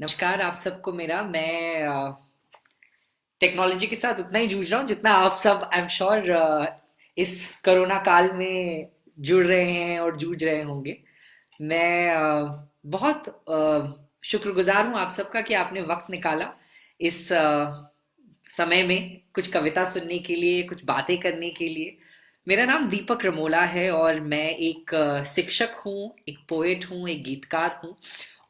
नमस्कार आप सबको मेरा मैं टेक्नोलॉजी के साथ उतना ही जूझ रहा हूँ जितना आप सब आई एम श्योर इस कोरोना काल में जुड़ रहे हैं और जूझ रहे होंगे। मैं बहुत शुक्रगुजार हूँ आप सबका कि आपने वक्त निकाला इस समय में कुछ कविता सुनने के लिए, कुछ बातें करने के लिए। मेरा नाम दीपक रमोला है और मैं एक शिक्षक हूँ, एक पोएट हूँ, एक गीतकार हूँ।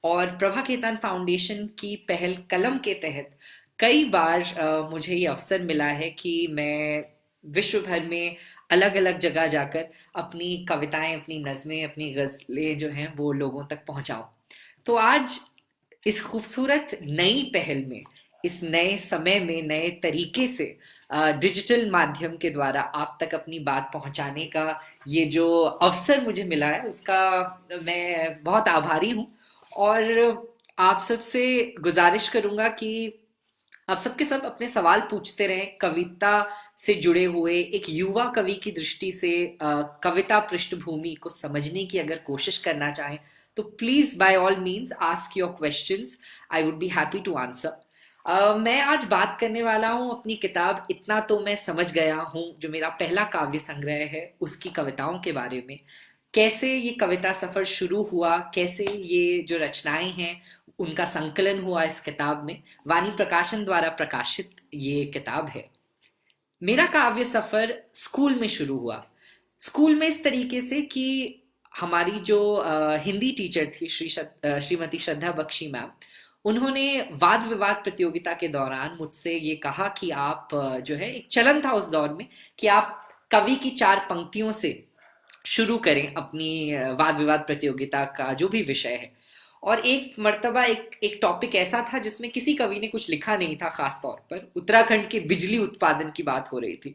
और प्रभा खेतान फाउंडेशन की पहल कलम के तहत कई बार मुझे ये अवसर मिला है कि मैं विश्व भर में अलग अलग जगह जाकर अपनी कविताएं, अपनी नज़में, अपनी गज़लें जो हैं वो लोगों तक पहुंचाऊं। तो आज इस खूबसूरत नई पहल में, इस नए समय में, नए तरीके से डिजिटल माध्यम के द्वारा आप तक अपनी बात पहुंचाने का ये जो अवसर मुझे मिला है उसका मैं बहुत आभारी हूँ। और आप सबसे गुजारिश करूंगा कि आप सबके सब अपने सवाल पूछते रहें कविता से जुड़े हुए। एक युवा कवि की दृष्टि से कविता पृष्ठभूमि को समझने की अगर कोशिश करना चाहें तो please by all means ask your questions. I would be happy to answer. मैं आज बात करने वाला हूँ अपनी किताब इतना तो मैं समझ गया हूँ, जो मेरा पहला काव्य संग्रह है, उसकी कविताओं के बारे में। कैसे ये कविता सफर शुरू हुआ, कैसे ये जो रचनाएं हैं उनका संकलन हुआ इस किताब में। वाणी प्रकाशन द्वारा प्रकाशित ये किताब है। मेरा काव्य सफर स्कूल में शुरू हुआ। स्कूल में इस तरीके से कि हमारी जो हिंदी टीचर थी श्रीमती श्रद्धा बख्शी मैम, उन्होंने वाद विवाद प्रतियोगिता के दौरान मुझसे ये कहा कि आप जो है, एक चलन था उस दौर में कि आप कवि की चार पंक्तियों से शुरू करें अपनी वाद विवाद प्रतियोगिता का जो भी विषय है। और एक मर्तबा एक एक टॉपिक ऐसा था जिसमें किसी कवि ने कुछ लिखा नहीं था, खास तौर पर उत्तराखंड के बिजली उत्पादन की बात हो रही थी।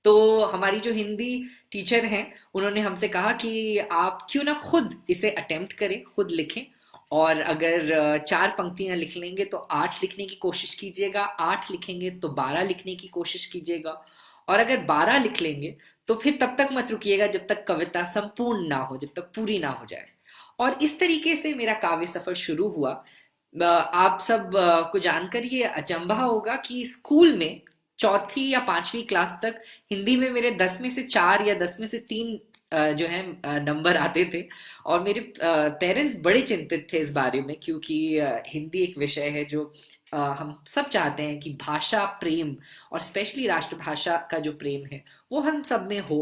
तो हमारी जो हिंदी टीचर हैं उन्होंने हमसे कहा कि आप क्यों ना खुद इसे अटेम्प्ट करें, खुद लिखें। और अगर चार पंक्तियां लिख लेंगे तो आठ लिखने की कोशिश कीजिएगा, आठ लिखेंगे तो 12 लिखने की कोशिश कीजिएगा, और अगर 12 लिख लेंगे तो फिर तब तक मत रुकिएगा जब तक कविता संपूर्ण ना हो, जब तक पूरी ना हो जाए। और इस तरीके से मेरा काव्य सफर शुरू हुआ। आप सब को जानकर ये अचंभा होगा कि स्कूल में चौथी या पांचवी क्लास तक हिंदी में मेरे 10 में से 4 या 10 में से 3 जो है नंबर आते थे। और मेरे पेरेंट्स बड़े चिंतित थे इस बारे में, क्योंकि हिंदी एक विषय है जो हम सब चाहते हैं कि भाषा प्रेम और स्पेशली राष्ट्रभाषा का जो प्रेम है वो हम सब में हो।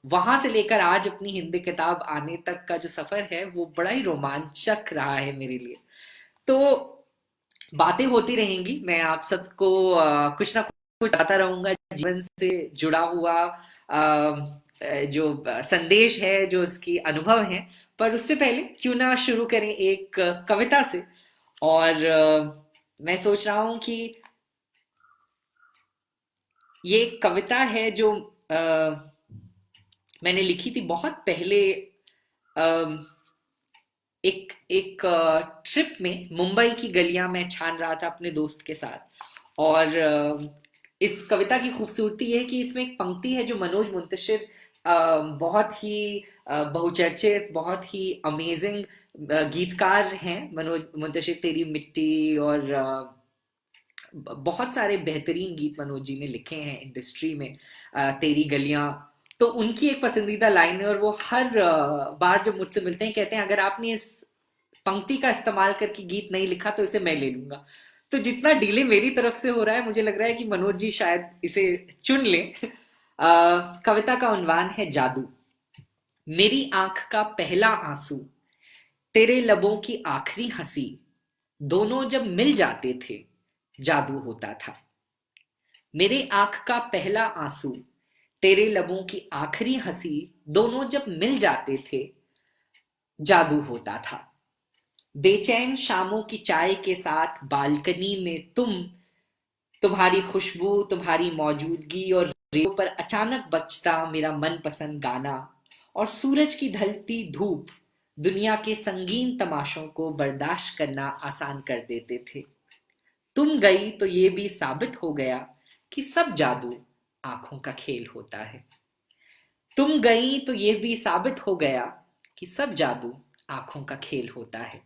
वहां से लेकर आज अपनी हिंदी किताब आने तक का जो सफर है वो बड़ा ही रोमांचक रहा है मेरे लिए। तो बातें होती रहेंगी, मैं आप सबको कुछ ना कुछ बताता रहूंगा जीवन से जुड़ा हुआ, जो संदेश है, जो उसकी अनुभव है। पर उससे पहले क्यों ना शुरू करें एक कविता से। और मैं सोच रहा हूं कि ये एक कविता है जो मैंने लिखी थी बहुत पहले। अम, एक एक ट्रिप में मुंबई की गलियां मैं छान रहा था अपने दोस्त के साथ। और इस कविता की खूबसूरती है कि इसमें एक पंक्ति है जो मनोज मुंतशिर, बहुत ही बहुचर्चित, बहुत ही अमेजिंग गीतकार हैं मनोज मुंतशिर। तेरी मिट्टी और बहुत सारे बेहतरीन गीत मनोज जी ने लिखे हैं इंडस्ट्री में। तेरी गलियां तो उनकी एक पसंदीदा लाइन है, और वो हर बार जब मुझसे मिलते हैं कहते हैं अगर आपने इस पंक्ति का इस्तेमाल करके गीत नहीं लिखा तो इसे मैं ले लूंगा। तो जितना डिले मेरी तरफ से हो रहा है, मुझे लग रहा है कि मनोज जी शायद इसे चुन लें। कविता का उन्वान है जादू। मेरी आंख का पहला आंसू, तेरे लबों की आखिरी हंसी, दोनों जब मिल जाते थे जादू होता था। मेरे आंख का पहला आंसू, तेरे लबों की आखिरी हंसी, दोनों जब मिल जाते थे जादू होता था। बेचैन शामों की चाय के साथ बालकनी में तुम्हारी खुशबू, तुम्हारी मौजूदगी, और रेडियो पर अचानक बजता मेरा मनपसंद गाना, और सूरज की ढलती धूप दुनिया के संगीन तमाशों को बर्दाश्त करना आसान कर देते थे। तुम गई तो ये भी साबित हो गया कि सब जादू आंखों का खेल होता है। तुम गई तो ये भी साबित हो गया कि सब जादू आंखों का खेल होता है।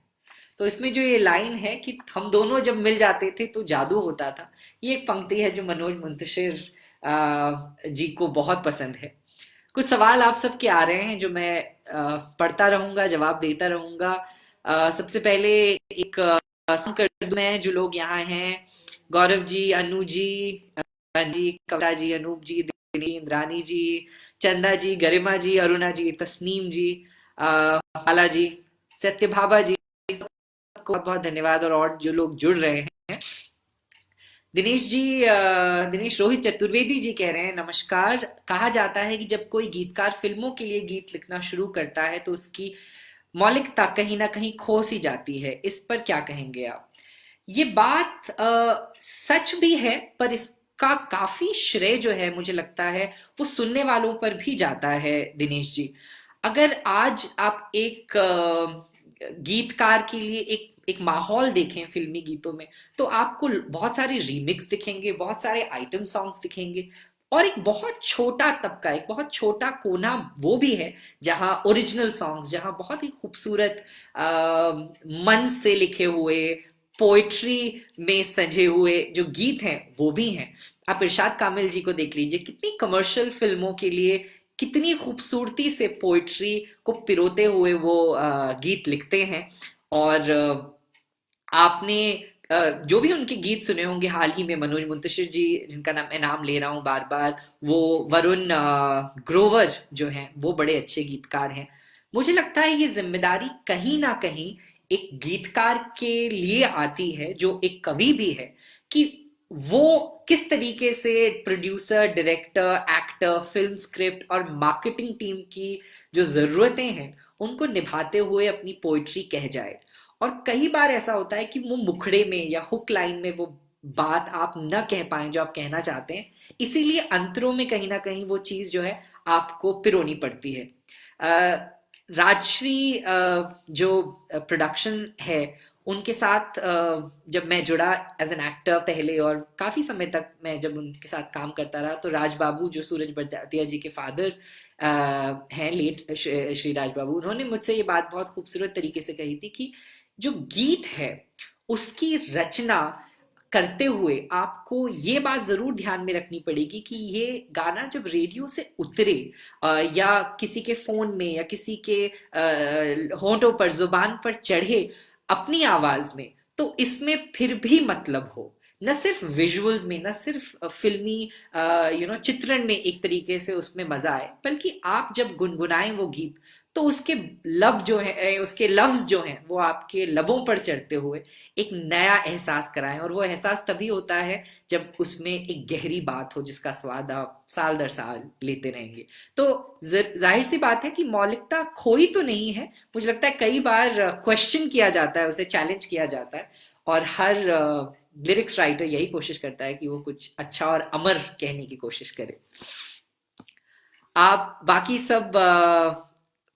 तो इसमें जो ये लाइन है कि हम दोनों जब मिल जाते थे तो जादू होता था, ये एक पंक्ति है जो मनोज मुंतशिर जी को बहुत पसंद है। कुछ सवाल आप सबके आ रहे हैं जो मैं पढ़ता रहूंगा, जवाब देता रहूंगा। सबसे पहले एक कर दूं मैं जो लोग यहाँ हैं। गौरव जी, अनु जी, जी, कविता जी, अनूप जी, दिनी, इंद्रानी जी, चंदा जी, गरिमा जी, अरुणा जी, तस्नीम जी, बाला जी, सत्यभाबा जी, सबको बहुत बहुत धन्यवाद। और जो लोग जुड़ रहे हैं, दिनेश जी, दिनेश रोहित चतुर्वेदी जी कह रहे हैं नमस्कार। कहा जाता है कि जब कोई गीतकार फिल्मों के लिए गीत लिखना शुरू करता है तो उसकी मौलिकता कहीं ना कहीं खो सी जाती है। इस पर क्या कहेंगे आप? ये बात सच भी है, पर इसका काफी श्रेय जो है मुझे लगता है वो सुनने वालों पर भी जाता है दिनेश जी। अगर आज आप एक गीतकार के लिए एक माहौल देखें फिल्मी गीतों में, तो आपको बहुत सारे रीमिक्स दिखेंगे, बहुत सारे आइटम सॉन्ग्स दिखेंगे, और एक बहुत छोटा तबका, एक बहुत छोटा कोना वो भी है जहां ओरिजिनल सॉन्ग्स, जहां बहुत ही खूबसूरत मन से लिखे हुए, पोइट्री में सजे हुए जो गीत हैं वो भी हैं। आप इरशाद कामिल जी को देख लीजिए, कितनी कमर्शियल फिल्मों के लिए कितनी खूबसूरती से पोइट्री को पिरोते हुए वो गीत लिखते हैं। और आपने जो भी उनके गीत सुने होंगे हाल ही में, मनोज मुंतशिर जी जिनका नाम मैं नाम ले रहा हूँ बार बार, वो वरुण ग्रोवर जो हैं वो बड़े अच्छे गीतकार हैं। मुझे लगता है ये जिम्मेदारी कहीं ना कहीं एक गीतकार के लिए आती है जो एक कवि भी है, कि वो किस तरीके से producer, director, actor, film script और मार्केटिंग टीम की जो जरूरतें हैं उनको निभाते हुए अपनी पोइट्री कह जाए। और कई बार ऐसा होता है कि वो मुखड़े में या हुक लाइन में वो बात आप न कह पाए जो आप कहना चाहते हैं, इसीलिए अंतरों में कहीं ना कहीं वो चीज जो है आपको पिरोनी पड़ती है। राजश्री जो प्रोडक्शन है उनके साथ जब मैं जुड़ा एज एन एक्टर पहले, और काफी समय तक मैं जब उनके साथ काम करता रहा, तो राज बाबू जो सूरज बड़तिया जी के फादर हैं, लेट श्री राज बाबू, उन्होंने मुझसे ये बात बहुत खूबसूरत तरीके से कही थी कि जो गीत है उसकी रचना करते हुए आपको ये बात जरूर ध्यान में रखनी पड़ेगी कि ये गाना जब रेडियो से उतरे या किसी के फोन में या किसी के होंठों पर, जुबान पर चढ़े अपनी आवाज में, तो इसमें फिर भी मतलब हो। न सिर्फ विजुअल्स में, न सिर्फ फिल्मी चित्रण में एक तरीके से उसमें मजा आए, बल्कि आप जब गुनगुनाएं वो गीत तो उसके लब जो है, उसके लफ्ज जो हैं वो आपके लबों पर चढ़ते हुए एक नया एहसास कराएं। और वो एहसास तभी होता है जब उसमें एक गहरी बात हो जिसका स्वाद आप साल दर साल लेते रहेंगे। तो जाहिर सी बात है कि मौलिकता खोई तो नहीं है, मुझे लगता है कई बार क्वेश्चन किया जाता है, उसे चैलेंज किया जाता है, और हर लिरिक्स राइटर यही कोशिश करता है कि वो कुछ अच्छा और अमर कहने की कोशिश करे। आप बाकी सब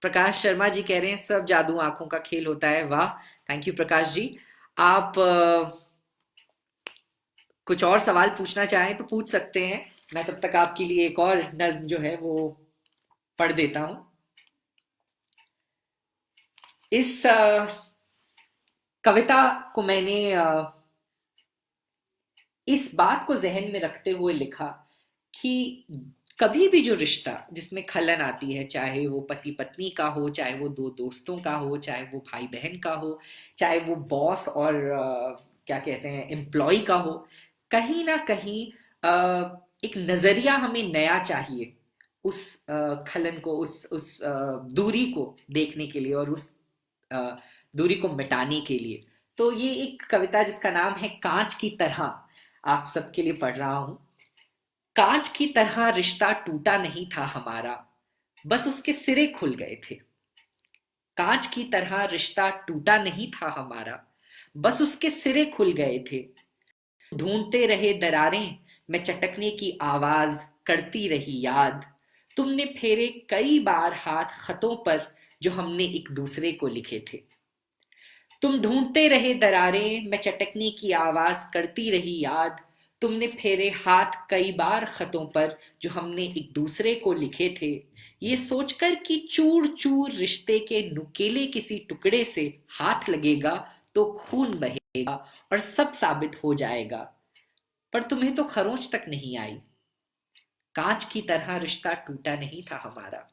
प्रकाश शर्मा जी कह रहे हैं सब जादू आंखों का खेल होता है। वाह, थैंक यू प्रकाश जी। आप कुछ और सवाल पूछना चाहें तो पूछ सकते हैं, मैं तब तक आपके लिए एक और नज्म जो है वो पढ़ देता हूं। इस कविता को मैंने इस बात को जहन में रखते हुए लिखा कि कभी भी जो रिश्ता जिसमें खलन आती है, चाहे वो पति पत्नी का हो, चाहे वो दो दोस्तों का हो, चाहे वो भाई बहन का हो, चाहे वो बॉस और क्या कहते हैं एम्प्लॉय का हो, कहीं ना कहीं एक नजरिया हमें नया चाहिए उस खलन को, उस दूरी को देखने के लिए और उस अ, दूरी को मिटाने के लिए। तो ये एक कविता जिसका नाम है कांच की तरह, आप सबके लिए पढ़ रहा हूं। कांच की तरह रिश्ता टूटा नहीं था हमारा, बस उसके सिरे खुल गए थे। कांच की तरह रिश्ता टूटा नहीं था हमारा, बस उसके सिरे खुल गए थे। ढूंढते रहे दरारें, मैं चटकने की आवाज करती रही याद। तुमने फेरे कई बार हाथ खतों पर जो हमने एक दूसरे को लिखे थे। तुम ढूंढते रहे दरारें, मैं चटकने की आवाज करती रही याद। तुमने फेरे हाथ कई बार खतों पर जो हमने एक दूसरे को लिखे थे, ये सोचकर कि चूर चूर रिश्ते के नुकेले किसी टुकड़े से हाथ लगेगा तो खून बहेगा और सब साबित हो जाएगा। पर तुम्हें तो खरोंच तक नहीं आई। कांच की तरह रिश्ता टूटा नहीं था हमारा।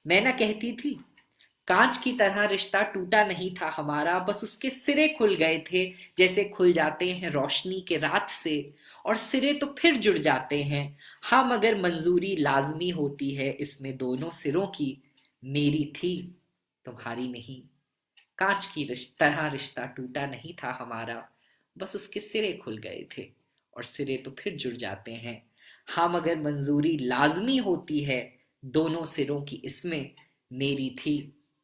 मैं ना कहती थी, कांच की तरह रिश्ता टूटा नहीं था हमारा, बस उसके सिरे खुल गए थे, जैसे खुल जाते हैं रोशनी के रात से। और सिरे तो फिर जुड़ जाते हैं। हाँ, मगर मंजूरी लाजमी होती है इसमें दोनों सिरों की। मेरी थी, तुम्हारी नहीं। कांच की तरह रिश्ता टूटा नहीं था हमारा, बस उसके सिरे खुल गए थे, और सिरे तो फिर जुड़ जाते हैं। हाँ, मगर मंजूरी लाजमी होती है दोनों सिरों की इसमें। मेरी थी,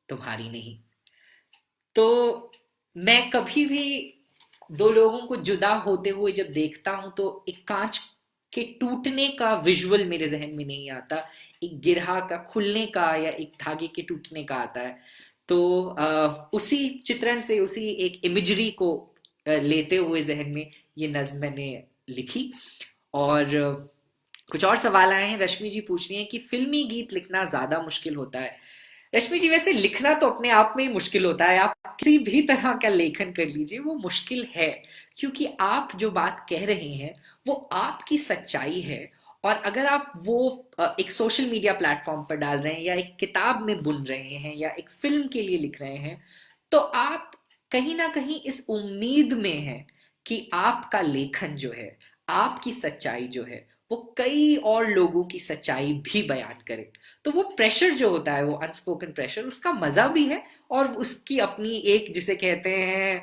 तुम्हारी नहीं। तो मैं कभी भी दो लोगों को जुदा होते हुए जब देखता हूं तो एक कांच के टूटने का विजुअल मेरे जहन में नहीं आता, एक गिरहा का खुलने का या एक धागे के टूटने का आता है। तो उसी चित्रण से, उसी एक इमेजरी को लेते हुए जहन में ये नज्म मैंने लिखी। और कुछ और सवाल आए हैं। रश्मि जी पूछ रही हैं कि फिल्मी गीत लिखना ज्यादा मुश्किल होता है। रश्मि जी, वैसे लिखना तो अपने आप में ही मुश्किल होता है। आप किसी भी तरह का लेखन कर लीजिए, वो मुश्किल है, क्योंकि आप जो बात कह रहे हैं वो आपकी सच्चाई है। और अगर आप वो एक सोशल मीडिया प्लेटफॉर्म पर डाल रहे हैं, या एक किताब में बुन रहे हैं, या एक फिल्म के लिए लिख रहे हैं, तो आप कहीं ना कहीं इस उम्मीद में हैं कि आपका लेखन जो है, आपकी सच्चाई जो है, वो कई और लोगों की सच्चाई भी बयान करे। तो वो प्रेशर जो होता है, वो अनस्पोकन प्रेशर, उसका मजा भी है, और उसकी अपनी एक, जिसे कहते हैं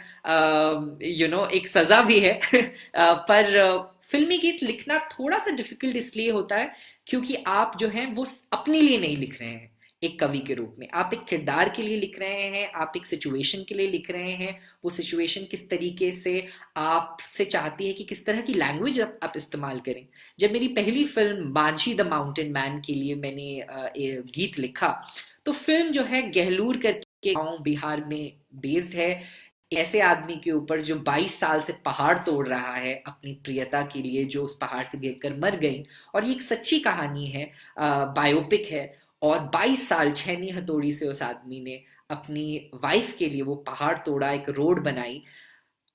एक सजा भी है। पर फिल्मी गीत लिखना थोड़ा सा डिफिकल्ट इसलिए होता है क्योंकि आप जो हैं वो अपने लिए नहीं लिख रहे हैं। एक कवि के रूप में आप एक किरदार के लिए लिख रहे हैं, आप एक सिचुएशन के लिए लिख रहे हैं। वो सिचुएशन किस तरीके से आपसे चाहती है कि किस तरह की लैंग्वेज आप इस्तेमाल करें। जब मेरी पहली फिल्म माझी द माउंटेन मैन के लिए मैंने गीत लिखा, तो फिल्म जो है गहलूर करके गांव बिहार में बेस्ड है। ऐसे आदमी के ऊपर जो 22 साल से पहाड़ तोड़ रहा है अपनी प्रियता के लिए, जो उस पहाड़ से गिरकर मर गई। और ये एक सच्ची कहानी है, बायोपिक है। और 22 साल छेनी हथौड़ी से उस आदमी ने अपनी वाइफ के लिए वो पहाड़ तोड़ा, एक रोड बनाई।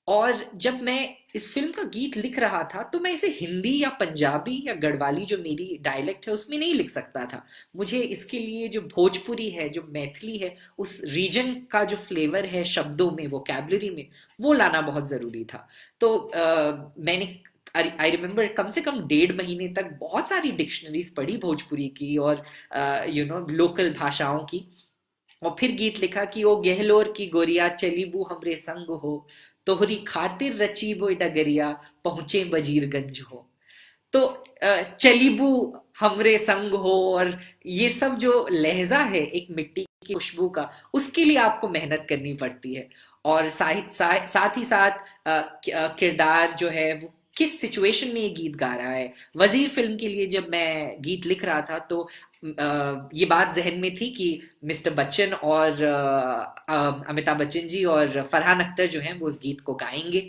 और जब मैं इस फिल्म का गीत लिख रहा था तो मैं इसे हिंदी या पंजाबी या गढ़वाली, जो मेरी डायलेक्ट है, उसमें नहीं लिख सकता था। मुझे इसके लिए जो भोजपुरी है, जो मैथिली है, उस रीजन का जो फ्लेवर है शब्दों में, वोकैबलरी में, वो लाना बहुत ज़रूरी था। तो मैंने, आई रिमेम्बर, कम से कम 1.5 महीने तक बहुत सारी डिक्शनरीज पढ़ी भोजपुरी की और लोकल भाषाओं की। और फिर गीत लिखा कि ओ गहलोर की गोरिया चली बू हमरे संग हो, तोहरी खातिर रची वो डगरिया पहुंचे बजीरगंज हो। तो चलीबू हमरे संग हो, और ये सब जो लहजा है एक मिट्टी की खुशबू का, उसके लिए आपको मेहनत करनी पड़ती है। और साथ ही साथ किरदार जो है वो किस सिचुएशन में ये गीत गा रहा है। वजीर फिल्म के लिए जब मैं गीत लिख रहा था तो ये बात जहन में थी कि मिस्टर बच्चन और अमिताभ बच्चन जी और फरहान अख्तर जो हैं वो उस गीत को गाएंगे।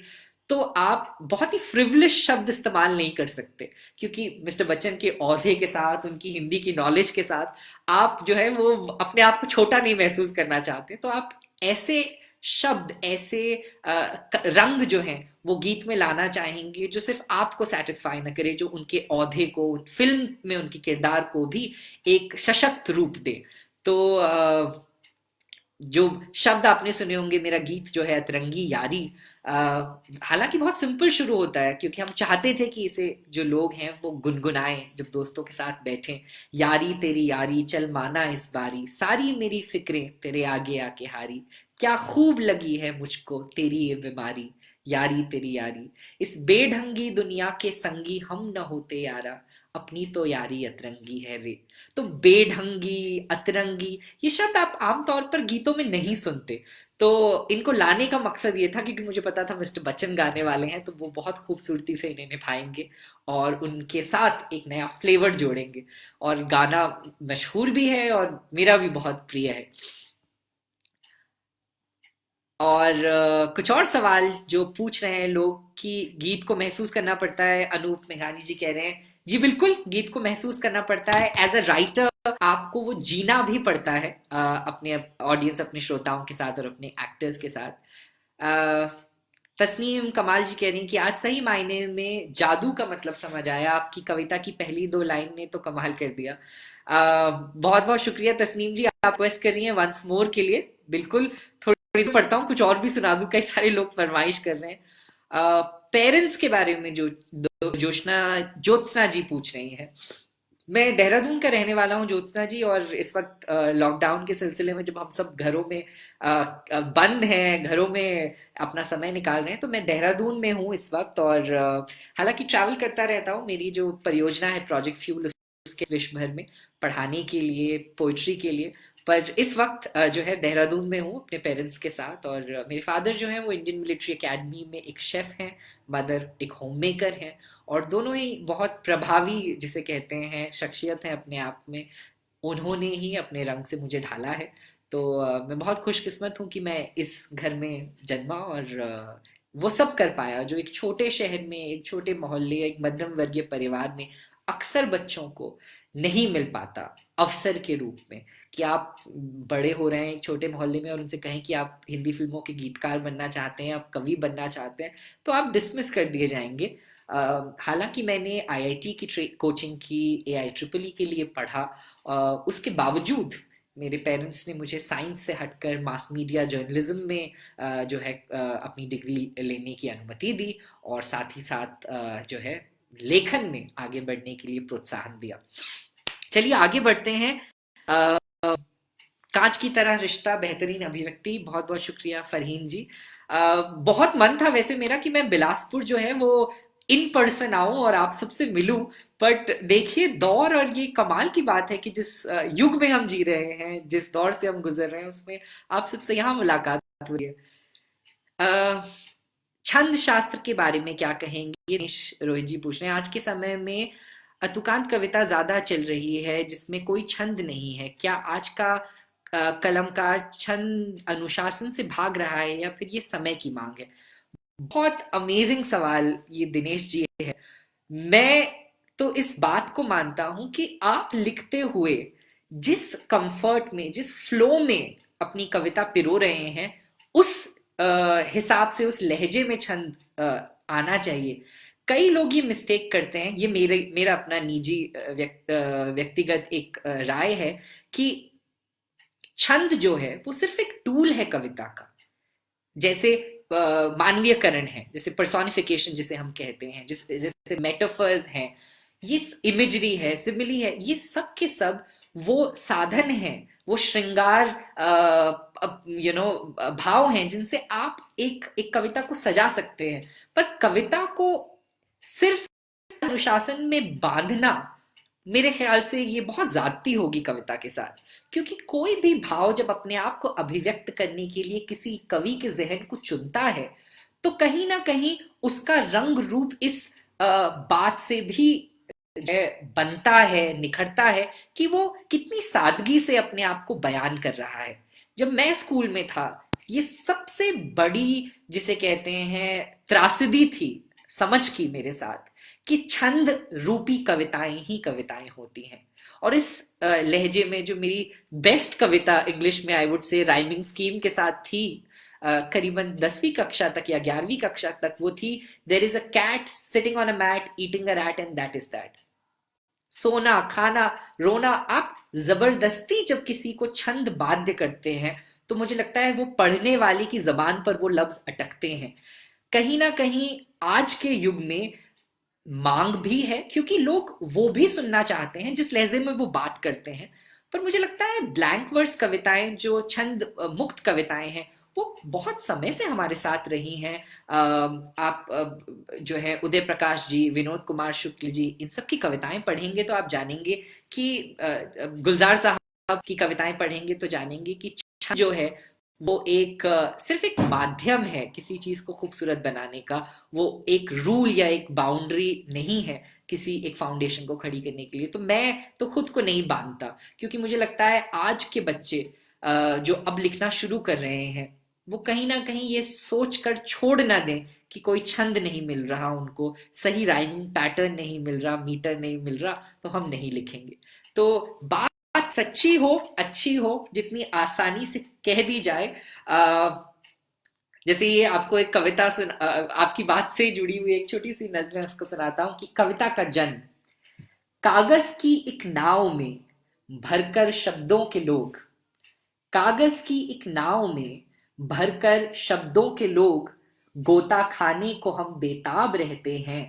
तो आप बहुत ही फ्रिवलिश शब्द इस्तेमाल नहीं कर सकते, क्योंकि मिस्टर बच्चन के औहदे के साथ, उनकी हिंदी की नॉलेज के साथ, आप जो है वो अपने आप को छोटा नहीं महसूस करना चाहते। तो आप ऐसे शब्द, ऐसे रंग जो हैं वो गीत में लाना चाहेंगे जो सिर्फ आपको सेटिस्फाई ना करे, जो उनके औहदे को, फिल्म में उनके किरदार को भी एक सशक्त रूप दे। तो जो शब्द आपने सुने होंगे, मेरा गीत जो है अतरंगी यारी, हालांकि बहुत सिंपल शुरू होता है क्योंकि हम चाहते थे कि इसे जो लोग हैं वो गुनगुनाएं जब दोस्तों के साथ बैठें। यारी तेरी यारी चल माना इस बारी, सारी मेरी फिक्रें तेरे आगे आके हारी, क्या खूब लगी है मुझको तेरी ये बीमारी, यारी तेरी यारी, इस बेढंगी दुनिया के संगी हम न होते यारा, अपनी तो यारी अतरंगी है रे। तो बेढंगी, अतरंगी, ये शब्द आप आमतौर पर गीतों में नहीं सुनते। तो इनको लाने का मकसद ये था क्योंकि मुझे पता था मिस्टर बच्चन गाने वाले हैं, तो वो बहुत खूबसूरती से इन्हें निभाएंगे और उनके साथ एक नया फ्लेवर जोड़ेंगे। और गाना मशहूर भी है और मेरा भी बहुत प्रिय है। और कुछ और सवाल जो पूछ रहे हैं लोग कि गीत को महसूस करना पड़ता है। अनूप मेघानी जी कह रहे हैं, जी बिल्कुल, गीत को महसूस करना पड़ता है। एज अ राइटर आपको वो जीना भी पड़ता है, अपने ऑडियंस, अपने श्रोताओं के साथ और अपने एक्टर्स के साथ। तस्नीम कमाल जी कह रही हैं कि आज सही मायने में जादू का मतलब समझ आया, आपकी कविता की पहली दो लाइन ने तो कमाल कर दिया। बहुत बहुत शुक्रिया तस्नीम जी, आप रिक्वेस्ट कर रही हैं वंस मोर के लिए। बिल्कुल, थोड़ी तो पढ़ता हूँ, कुछ और भी सुना दूं, कई सारे लोग फरमाइश कर रहे हैं। पेरेंट्स के बारे में जो जोशना ज्योत्सना जी पूछ रही हैं। मैं देहरादून का रहने वाला हूँ ज्योत्सना जी, और इस वक्त लॉकडाउन के सिलसिले में जब हम सब घरों में बंद हैं, घरों में अपना समय निकाल रहे हैं, तो मैं देहरादून में हूँ इस वक्त। और हालांकि ट्रैवल करता रहता हूँ, मेरी जो परियोजना है प्रोजेक्ट फ्यूल, उसके विश्व भर में पढ़ाने के लिए, पोइट्री के लिए। पर इस वक्त जो है देहरादून में हूँ अपने पेरेंट्स के साथ। और मेरे फादर जो हैं वो इंडियन मिलिट्री एकेडमी में एक शेफ़ हैं, मदर एक होम मेकर हैं, और दोनों ही बहुत प्रभावी जिसे कहते हैं शख्सियत हैं अपने आप में। उन्होंने ही अपने रंग से मुझे ढाला है। तो मैं बहुत खुशकिस्मत हूँ कि मैं इस घर में जन्मा, और वो सब कर पाया जो एक छोटे शहर में, एक छोटे मोहल्ले, एक मध्यम वर्गीय परिवार में अक्सर बच्चों को नहीं मिल पाता अवसर के रूप में। कि आप बड़े हो रहे हैं एक छोटे मोहल्ले में और उनसे कहें कि आप हिंदी फिल्मों के गीतकार बनना चाहते हैं, आप कवि बनना चाहते हैं, तो आप डिसमिस कर दिए जाएंगे। हालांकि मैंने आईआईटी की कोचिंग की, एआई ट्रिपल ई के लिए पढ़ा, उसके बावजूद मेरे पेरेंट्स ने मुझे साइंस से हटकर मास मीडिया जर्नलिज्म में जो है अपनी डिग्री लेने की अनुमति दी, और साथ ही साथ जो है लेखन में आगे बढ़ने के लिए प्रोत्साहन दिया। चलिए आगे बढ़ते हैं। अ, कांच की तरह रिश्ता, बेहतरीन अभिव्यक्ति, बहुत बहुत शुक्रिया फरहीन जी। बहुत मन था वैसे मेरा कि मैं बिलासपुर जो है वो इन पर्सन आऊं और आप सबसे मिलूं। बट देखिए दौर, और ये कमाल की बात है कि जिस युग में हम जी रहे हैं, जिस दौर से हम गुजर रहे हैं, उसमें आप सबसे यहाँ मुलाकात हुई है। अ, छंद शास्त्र के बारे में क्या कहेंगे, निश रोहित जी पूछ रहे हैं। आज के समय में अतुकांत कविता ज्यादा चल रही है जिसमें कोई छंद नहीं है, क्या आज का कलमकार छंद अनुशासन से भाग रहा है या फिर ये समय की मांग है? बहुत अमेजिंग सवाल ये दिनेश जी है। मैं तो इस बात को मानता हूं कि आप लिखते हुए जिस कंफर्ट में, जिस फ्लो में अपनी कविता पिरो रहे हैं, उस हिसाब से, उस लहजे में छंद आना चाहिए। कई लोग ये मिस्टेक करते हैं, ये मेरा अपना निजी व्यक्तिगत एक राय है कि छंद जो है वो सिर्फ एक टूल है कविता का। जैसे मानवीयकरण है, जैसे पर्सोनिफिकेशन जिसे हम कहते हैं, जैसे मेटाफर्स हैं, ये इमेजरी है, सिमिली है, ये सब के सब वो साधन हैं, वो श्रृंगार भाव हैं जिनसे आप एक एक कविता को सजा सकते हैं। पर कविता को सिर्फ अनुशासन में बांधना, मेरे ख्याल से ये बहुत ज्यादती होगी कविता के साथ। क्योंकि कोई भी भाव जब अपने आप को अभिव्यक्त करने के लिए किसी कवि के जहन को चुनता है, तो कहीं ना कहीं उसका रंग रूप इस बात से भी बनता है, निखरता है कि वो कितनी सादगी से अपने आप को बयान कर रहा है। जब मैं स्कूल में था, ये सबसे बड़ी जिसे कहते हैं त्रासदी थी समझ की मेरे साथ, कि छंद रूपी कविताएं ही कविताएं होती हैं। और इस लहजे में जो मेरी बेस्ट कविता इंग्लिश में I would say rhyming scheme के साथ थी, करीबन 10वीं कक्षा तक या 11वीं कक्षा तक, वो थी, there is a cat sitting on a mat eating a rat and that is that. सोना, खाना, रोना, आप जबरदस्ती जब किसी को छंद बाध्य करते हैं, तो मुझे लगता है वो पढ़ने वाले की जबान पर वो लफ्ज अटकते हैं। कहीं ना कहीं आज के युग में मांग भी है, क्योंकि लोग वो भी सुनना चाहते हैं जिस लहजे में वो बात करते हैं। पर मुझे लगता है ब्लैंक वर्स कविताएं, जो छंद मुक्त कविताएं हैं, वो बहुत समय से हमारे साथ रही हैं। आप जो है उदय प्रकाश जी, विनोद कुमार शुक्ल जी, इन सब की कविताएं पढ़ेंगे तो आप जानेंगे कि गुलजार साहब की कविताएं पढ़ेंगे तो जानेंगे कि छंद जो है वो एक सिर्फ एक माध्यम है किसी चीज को खूबसूरत बनाने का। वो एक रूल या एक बाउंड्री नहीं है किसी एक फाउंडेशन को खड़ी करने के लिए। तो मैं तो खुद को नहीं बांधता, क्योंकि मुझे लगता है आज के बच्चे जो अब लिखना शुरू कर रहे हैं, वो कहीं ना कहीं ये सोच कर छोड़ ना दें कि कोई छंद नहीं मिल रहा उनको, सही राइमिंग पैटर्न नहीं मिल रहा, मीटर नहीं मिल रहा, तो हम नहीं लिखेंगे। तो बात सच्ची हो, अच्छी हो, जितनी आसानी से कह दी जाए, जैसे ये आपको एक कविता आपकी बात से जुड़ी हुई एक छोटी सी नज्म है, उसको सुनाता हूँ कि कविता का जन्म कागज की एक नाव में भरकर शब्दों के लोग, कागज की एक नाव में भरकर शब्दों के लोग, गोता खाने को हम बेताब रहते हैं।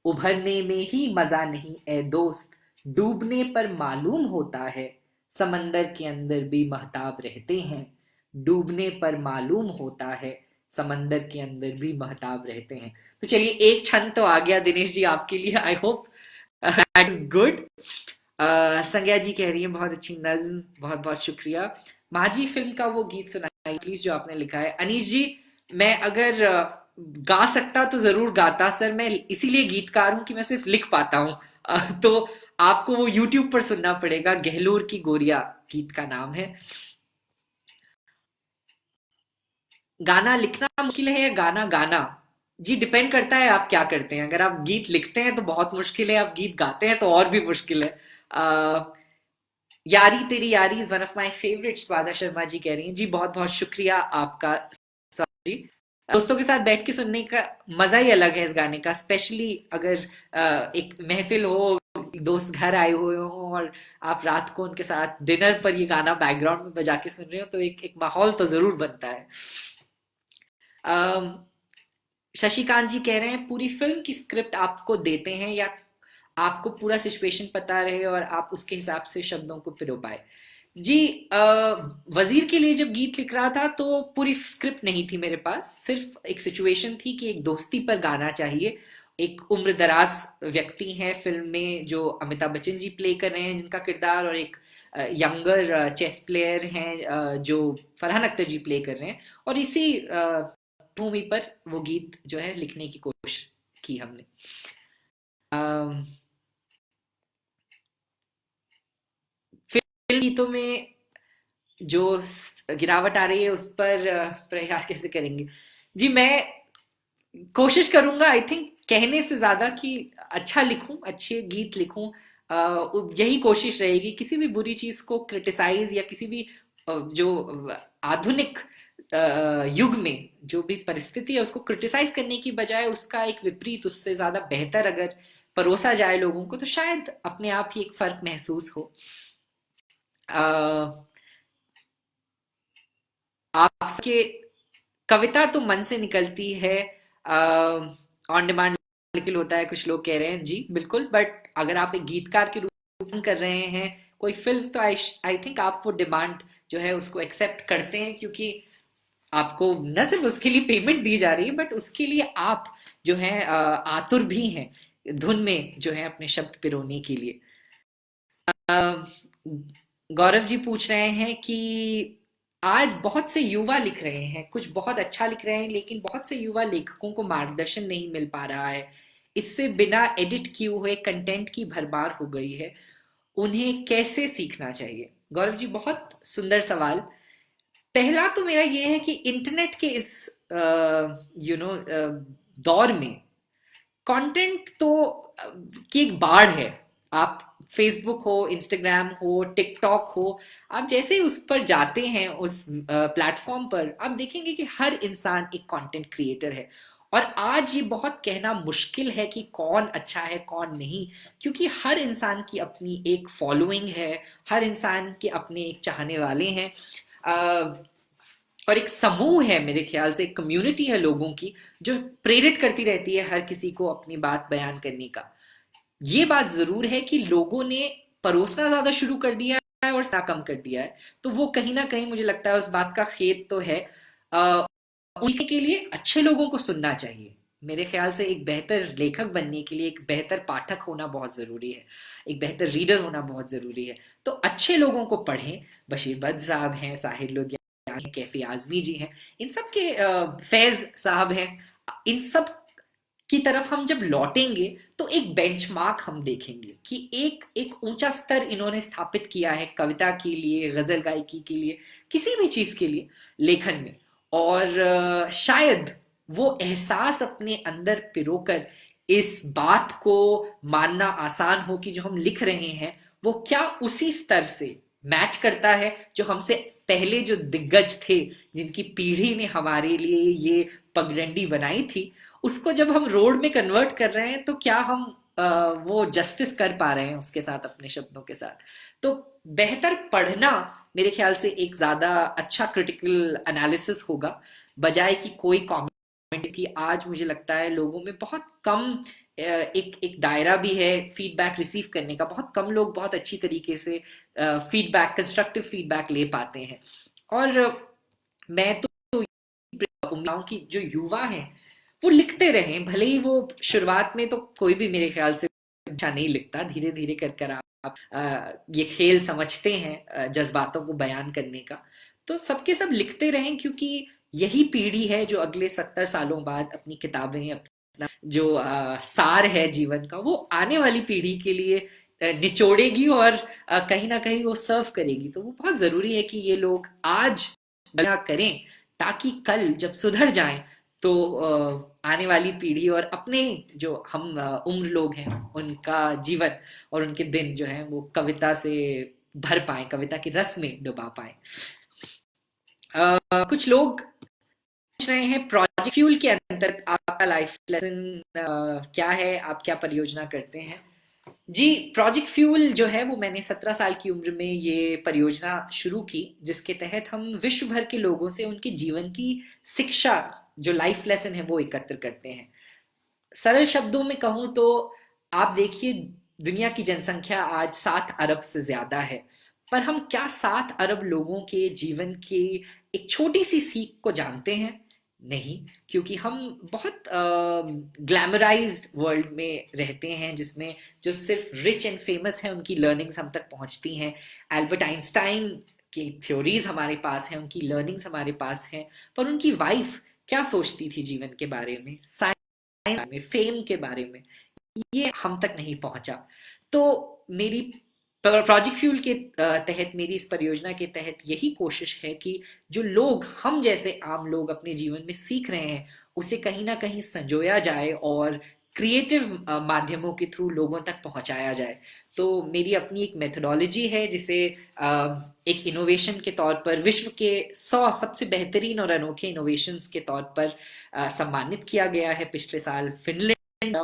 उभरने में ही मजा नहीं ए दोस्त, डूबने पर मालूम होता है। समंदर के अंदर भी महताब रहते हैं, डूबने पर मालूम होता है। समंदर के अंदर भी महताब रहते हैं। तो चलिए एक छंद तो आ गया दिनेश जी आपके लिए, I hope that is good. संज्ञा जी कह रही है बहुत अच्छी नज्म, बहुत बहुत शुक्रिया। माझी फिल्म का वो गीत सुनाइए प्लीज जो आपने लिखा है। अनीश जी, मैं अगर गा सकता तो जरूर गाता सर, मैं इसीलिए गीतकार हूं कि मैं सिर्फ लिख पाता हूँ। तो आपको वो यूट्यूब पर सुनना पड़ेगा, गहलोर की गोरिया गीत का नाम है। गाना लिखना मुश्किल है या गाना गाना? जी डिपेंड करता है आप क्या करते हैं। अगर आप गीत लिखते हैं तो बहुत मुश्किल है, आप गीत गाते हैं तो और भी मुश्किल है। Yaari Teri Yaari is one of my favourites, Swada Sharma ji कह रही हैं। जी बहुत बहुत शुक्रिया आपका स्वादा जी। दोस्तों के साथ बैठ के सुनने का मजा ही अलग है इस गाने का, स्पेशली अगर एक महफिल हो, दोस्त घर आए हुए हो और आप रात को उनके साथ डिनर पर ये गाना बैकग्राउंड में बजा के सुन रहे हो, तो एक एक माहौल तो जरूर बनता है। अम, शशिकांत जी कह रहे हैं पूरी फिल्म की स्क्रिप्ट आपको देते हैं या आपको पूरा सिचुएशन पता रहे और आप उसके हिसाब से शब्दों को पिरो पाए? जी, वजीर के लिए जब गीत लिख रहा था तो पूरी स्क्रिप्ट नहीं थी मेरे पास, सिर्फ एक सिचुएशन थी कि एक दोस्ती पर गाना चाहिए। एक उम्र दराज व्यक्ति हैं फिल्म में जो अमिताभ बच्चन जी प्ले कर रहे हैं जिनका किरदार, और एक यंगर चेस प्लेयर हैं जो फरहान अख्तर जी प्ले कर रहे हैं। और इसी भूमि पर वो गीत जो है लिखने की कोशिश की हमने। अम, फिल्म गीतों में जो गिरावट आ रही है उस पर प्रयास कैसे करेंगे? जी मैं कोशिश करूंगा, आई थिंक कहने से ज्यादा कि अच्छा लिखूं, अच्छे गीत लिखूं। यही कोशिश रहेगी। किसी भी बुरी चीज को क्रिटिसाइज या किसी भी जो आधुनिक युग में जो भी परिस्थिति है उसको क्रिटिसाइज करने की बजाय उसका एक विपरीत, उससे ज्यादा बेहतर अगर परोसा जाए लोगों को, तो शायद अपने आप ही एक फर्क महसूस हो। अ, आपके कविता तो मन से निकलती है, ऑन डिमांड लिखित होता है कुछ लोग कह रहे हैं। जी बिल्कुल, बट अगर आप एक गीतकार के रूप में कर रहे हैं कोई फिल्म, तो आई आई थिंक आप वो डिमांड जो है उसको एक्सेप्ट करते हैं, क्योंकि आपको न सिर्फ उसके लिए पेमेंट दी जा रही है बट उसके लिए आप जो है आतुर भी हैं धुन में जो है अपने शब्द पिरोने के लिए। अ, गौरव जी पूछ रहे हैं कि आज बहुत से युवा लिख रहे हैं, कुछ बहुत अच्छा लिख रहे हैं, लेकिन बहुत से युवा लेखकों को मार्गदर्शन नहीं मिल पा रहा है। इससे बिना एडिट किए हुए कंटेंट की भरमार हो गई है, उन्हें कैसे सीखना चाहिए? गौरव जी बहुत सुंदर सवाल। पहला तो मेरा ये है कि इंटरनेट के इस दौर में कंटेंट तो की एक बाढ़ है। आप फेसबुक हो, इंस्टाग्राम हो, टिकटॉक हो, आप जैसे ही उस पर जाते हैं उस प्लेटफॉर्म पर, आप देखेंगे कि हर इंसान एक कंटेंट क्रिएटर है। और आज ये बहुत कहना मुश्किल है कि कौन अच्छा है कौन नहीं, क्योंकि हर इंसान की अपनी एक फॉलोइंग है, हर इंसान के अपने एक चाहने वाले हैं। और एक समूह है, मेरे ख्याल से एक कम्युनिटी है लोगों की जो प्रेरित करती रहती है हर किसी को अपनी बात बयान करने का। ये बात जरूर है कि लोगों ने परोसना ज्यादा शुरू कर दिया है और सुनना कम कर दिया है, तो वो कहीं ना कहीं मुझे लगता है उस बात का खेद तो है। अ, उनके के लिए अच्छे लोगों को सुनना चाहिए। मेरे ख्याल से एक बेहतर लेखक बनने के लिए एक बेहतर पाठक होना बहुत जरूरी है, एक बेहतर रीडर होना बहुत जरूरी है। तो अच्छे लोगों को पढ़ें, बशीर बद्र साहब हैं, साहिर लोधिया हैं, कैफी आजमी जी हैं, इन सब के फैज साहब हैं, इन सब की तरफ हम जब लौटेंगे तो एक बेंचमार्क हम देखेंगे कि एक एक ऊंचा स्तर इन्होंने स्थापित किया है कविता के लिए, गजल गायकी के लिए, किसी भी चीज के लिए लेखन में। और शायद वो एहसास अपने अंदर पिरोकर इस बात को मानना आसान हो कि जो हम लिख रहे हैं वो क्या उसी स्तर से मैच करता है जो हमसे पहले जो दिग्गज थे, जिनकी पीढ़ी ने हमारे लिए ये पगडंडी बनाई थी, उसको जब हम रोड में कन्वर्ट कर रहे हैं तो क्या हम वो जस्टिस कर पा रहे हैं उसके साथ, अपने शब्दों के साथ? तो बेहतर पढ़ना मेरे ख्याल से एक ज्यादा अच्छा क्रिटिकल एनालिसिस होगा, बजाय कि कोई कमेंट की। आज मुझे लगता है लोगों में बहुत कम एक एक दायरा भी है फीडबैक रिसीव करने का, बहुत कम लोग बहुत अच्छी तरीके से फीडबैक, कंस्ट्रक्टिव फीडबैक ले पाते हैं। और मैं तो उम्मीद हूं कि जो युवा हैं वो लिखते रहें, भले ही वो शुरुआत में तो कोई भी मेरे ख्याल से अच्छा नहीं लिखता, धीरे धीरे कर कर आप ये खेल समझते हैं जज्बातों को बयान करने का। तो सबके सब लिखते रहें, क्योंकि यही पीढ़ी है जो अगले 70 सालों बाद अपनी किताबें, अपना जो सार है जीवन का, वो आने वाली पीढ़ी के लिए निचोड़ेगी और कहीं ना कहीं वो सर्व करेगी। तो वो बहुत जरूरी है कि ये लोग आज बना करें, ताकि कल जब सुधर जाएं तो आने वाली पीढ़ी और अपने जो हम उम्र लोग हैं उनका जीवन और उनके दिन जो है वो कविता से भर पाए, कविता के रस में डुबा पाए। कुछ लोग पूछ रहे हैं प्रोजेक्ट फ्यूल के अंतर्गत आपका लाइफ लेसन क्या है, आप क्या परियोजना करते हैं? जी, प्रोजेक्ट फ्यूल जो है वो मैंने 17 साल की उम्र में ये परियोजना शुरू की, जिसके तहत हम विश्व भर के लोगों से उनके जीवन की शिक्षा, जो लाइफ लेसन है, वो एकत्र करते हैं। सरल शब्दों में कहूँ तो आप देखिए, दुनिया की जनसंख्या आज 7 अरब से ज्यादा है, पर हम क्या 7 अरब लोगों के जीवन की एक छोटी सी सीख को जानते हैं? नहीं, क्योंकि हम बहुत ग्लैमराइज्ड वर्ल्ड में रहते हैं, जिसमें जो सिर्फ रिच एंड फेमस हैं उनकी लर्निंग्स हम तक पहुंचती हैं। एल्बर्ट आइंस्टाइन की थ्योरीज हमारे पास हैं, उनकी लर्निंग्स हमारे पास हैं, पर उनकी वाइफ क्या सोचती थी जीवन के बारे में, में, फेम के बारे में, ये हम तक नहीं पहुंचा। तो मेरी प्रोजेक्ट फ्यूल के तहत, मेरी इस परियोजना के तहत यही कोशिश है कि जो लोग, हम जैसे आम लोग अपने जीवन में सीख रहे हैं, उसे कहीं ना कहीं संजोया जाए और क्रिएटिव माध्यमों के थ्रू लोगों तक पहुंचाया जाए। तो मेरी अपनी एक मेथोडोलॉजी है, जिसे एक इनोवेशन के तौर पर विश्व के 100 सबसे बेहतरीन और अनोखे इनोवेशंस के तौर पर सम्मानित किया गया है पिछले साल। फिनलैंड,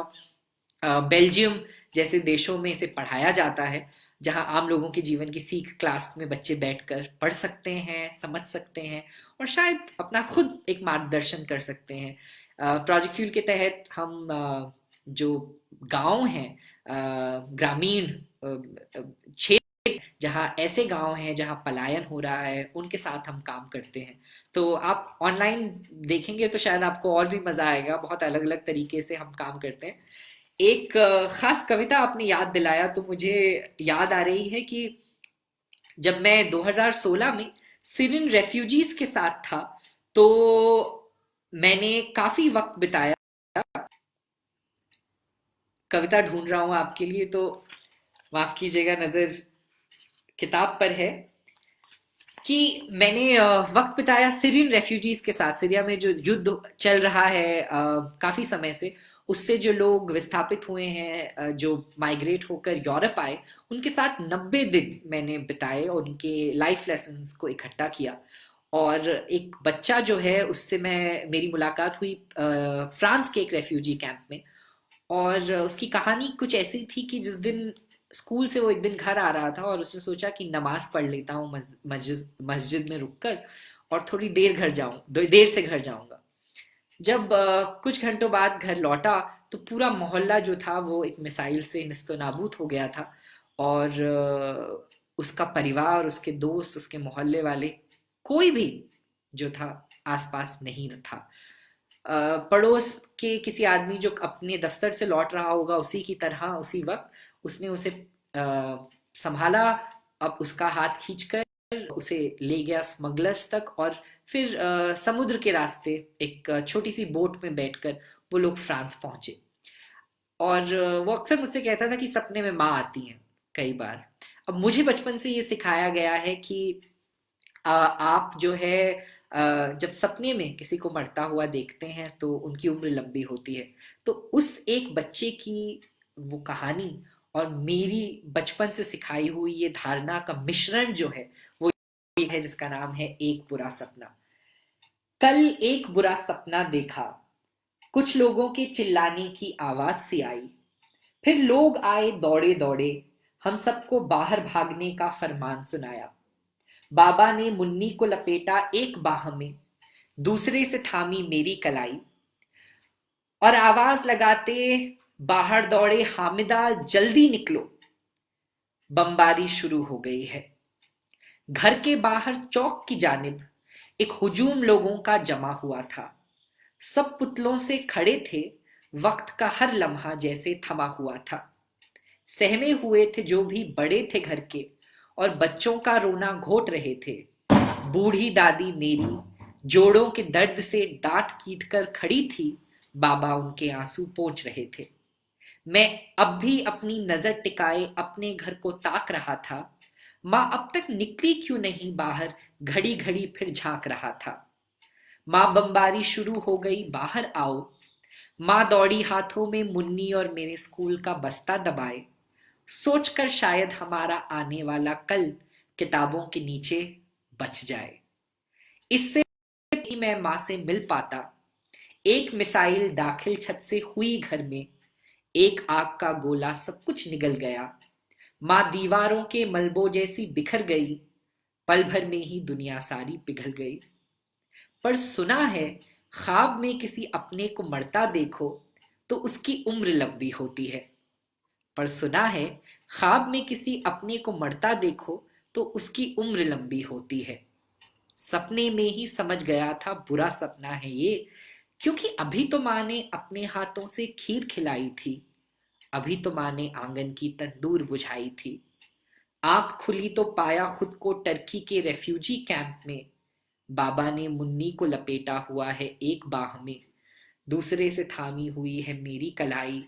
बेल्जियम जैसे देशों में इसे पढ़ाया जाता है, जहां आम लोगों के जीवन की सीख क्लास में बच्चे बैठकर पढ़ सकते हैं, समझ सकते हैं और शायद अपना खुद एक मार्गदर्शन कर सकते हैं। प्रोजेक्ट फ्यूल के तहत हम जो गांव हैं, ग्रामीण क्षेत्र, जहाँ ऐसे गांव हैं जहाँ पलायन हो रहा है, उनके साथ हम काम करते हैं। तो आप ऑनलाइन देखेंगे तो शायद आपको और भी मजा आएगा, बहुत अलग अलग तरीके से हम काम करते हैं। एक खास कविता आपने याद दिलाया तो मुझे याद आ रही है कि जब मैं 2016 में सीरियन रेफ्यूजीज के साथ था, तो मैंने काफी वक्त बिताया, कविता ढूंढ रहा हूं आपके लिए, तो माफ कीजिएगा, नजर किताब पर है, कि मैंने वक्त बिताया सीरियन रेफ्यूजीज के साथ। सीरिया में जो युद्ध चल रहा है काफी समय से, उससे जो लोग विस्थापित हुए हैं, जो माइग्रेट होकर यूरोप आए, उनके साथ 90 दिन मैंने बिताए और उनके लाइफ लेसन्स को इकट्ठा किया। और एक बच्चा जो है, उससे मेरी मुलाकात हुई फ्रांस के एक रेफ्यूजी कैंप में, और उसकी कहानी कुछ ऐसी थी कि जिस दिन स्कूल से वो एक दिन घर आ रहा था और उसने सोचा कि नमाज पढ़ लेता हूँ मस्जिद में रुककर, और थोड़ी देर घर जाऊँ, देर से घर जाऊंगा। जब कुछ घंटों बाद घर लौटा तो पूरा मोहल्ला जो था वो एक मिसाइल से निस्तो नाबूद हो गया था, और उसका परिवार, उसके दोस्त, उसके मोहल्ले वाले, कोई भी जो था आसपास नहीं था। पड़ोस के किसी आदमी जो अपने दफ्तर से लौट रहा होगा, उसी की तरह उसी वक्त उसने उसे संभाला, अब उसका हाथ खींचकर उसे ले गया स्मगलर्स तक, और फिर समुद्र के रास्ते एक छोटी सी बोट में बैठकर वो लोग फ्रांस पहुंचे। और वो अक्सर मुझसे कहता था कि सपने में माँ आती हैं कई बार। अब मुझे बचपन से ये सिखाया गया है कि आप जो है जब सपने में किसी को मरता हुआ देखते हैं तो उनकी उम्र लंबी होती है। तो उस एक बच्चे की वो कहानी और मेरी बचपन से सिखाई हुई ये धारणा का मिश्रण जो है वो ये है, जिसका नाम है एक बुरा सपना। कल एक बुरा सपना देखा, कुछ लोगों के चिल्लाने की आवाज सी आई। फिर लोग आए दौड़े दौड़े, हम सबको बाहर भागने का फरमान सुनाया। बाबा ने मुन्नी को लपेटा एक बाह में, दूसरे से थामी मेरी कलाई, और आवाज लगाते बाहर दौड़े, हामिदा जल्दी निकलो, बमबारी शुरू हो गई है। घर के बाहर चौक की जानिब एक हुजूम लोगों का जमा हुआ था। सब पुतलों से खड़े थे, वक्त का हर लम्हा जैसे थमा हुआ था। सहमे हुए थे जो भी बड़े थे घर के, और बच्चों का रोना घोट रहे थे। बूढ़ी दादी मेरी जोड़ों के दर्द से डांट कीट कर खड़ी थी, बाबा उनके आंसू पोंछ रहे थे। मैं अब भी अपनी नजर टिकाए अपने घर को ताक रहा था। माँ अब तक निकली क्यों नहीं बाहर, घड़ी घड़ी फिर झांक रहा था। माँ बमबारी शुरू हो गई, बाहर आओ। माँ दौड़ी हाथों में मुन्नी और मेरे स्कूल का बस्ता दबाए, सोचकर शायद हमारा आने वाला कल किताबों के नीचे बच जाए। इससे ही मैं माँ से मिल पाता। एक मिसाइल दाखिल छत से हुई घर में, एक आग का गोला सब कुछ निगल गया। माँ दीवारों के मलबों जैसी बिखर गई, पल भर में ही दुनिया सारी पिघल गई। पर सुना है ख्वाब में किसी अपने को मरता देखो तो उसकी उम्र लंबी होती है। पर सुना है ख्वाब में किसी अपने को मरता देखो तो उसकी उम्र लंबी होती है। सपने में ही समझ गया था बुरा सपना है ये, क्योंकि अभी तो माँ ने अपने हाथों से खीर खिलाई थी, अभी तो माँ ने आंगन की तंदूर बुझाई थी। आंख खुली तो पाया खुद को टर्की के रेफ्यूजी कैंप में। बाबा ने मुन्नी को लपेटा हुआ है एक बाह में, दूसरे से थामी हुई है मेरी कलाई।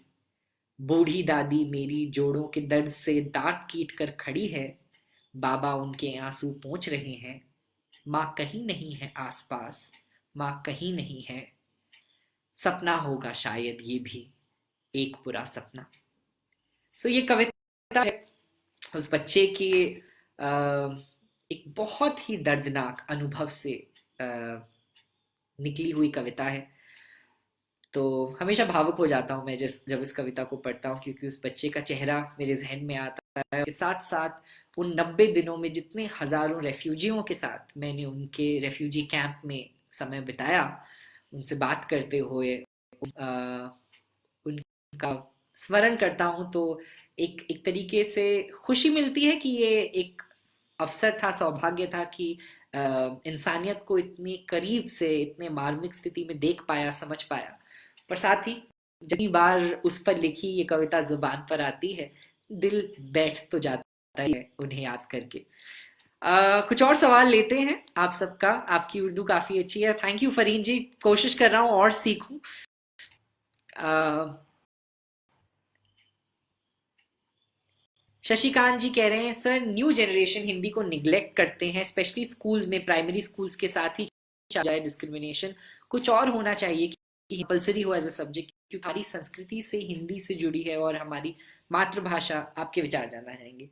बूढ़ी दादी मेरी जोड़ों के दर्द से दांत कीट कर खड़ी है, बाबा उनके आंसू पोंछ रहे हैं। माँ कहीं नहीं है आसपास, माँ कहीं नहीं है। सपना होगा शायद ये भी एक बुरा सपना। ये कविता है उस बच्चे की अ, एक बहुत ही दर्दनाक अनुभव से अ, निकली हुई कविता है। तो हमेशा भावुक हो जाता हूँ मैं जब इस कविता को पढ़ता हूँ, क्योंकि उस बच्चे का चेहरा मेरे जहन में आता है। के साथ साथ उन 90 दिनों में जितने हजारों रेफ्यूजियों के साथ मैंने उनके रेफ्यूजी कैंप में समय बिताया, उनसे बात करते हुए उनका स्मरण करता हूँ, तो एक एक तरीके से खुशी मिलती है कि ये एक अवसर था, सौभाग्य था कि इंसानियत को इतनी करीब से इतने मार्मिक स्थिति में देख पाया, समझ पाया। पर साथ ही जितनी बार उस पर लिखी ये कविता जुबान पर आती है, दिल बैठ तो जाता ही है उन्हें याद करके। कुछ और सवाल लेते हैं आप सबका। आपकी उर्दू काफी अच्छी है, थैंक यू फरीन जी। कोशिश कर रहा हूँ और सीखूं। शशिकांत जी कह रहे हैं सर, न्यू जनरेशन हिंदी को निग्लेक्ट करते हैं, स्पेशली स्कूल्स में, प्राइमरी स्कूल्स के साथ ही जाए डिस्क्रिमिनेशन। कुछ और होना चाहिए कि कंपलसरी हो एज अ सब्जेक्ट, क्योंकि हमारी संस्कृति से हिंदी से जुड़ी है और हमारी मातृभाषा। आपके विचार जानना चाहेंगे।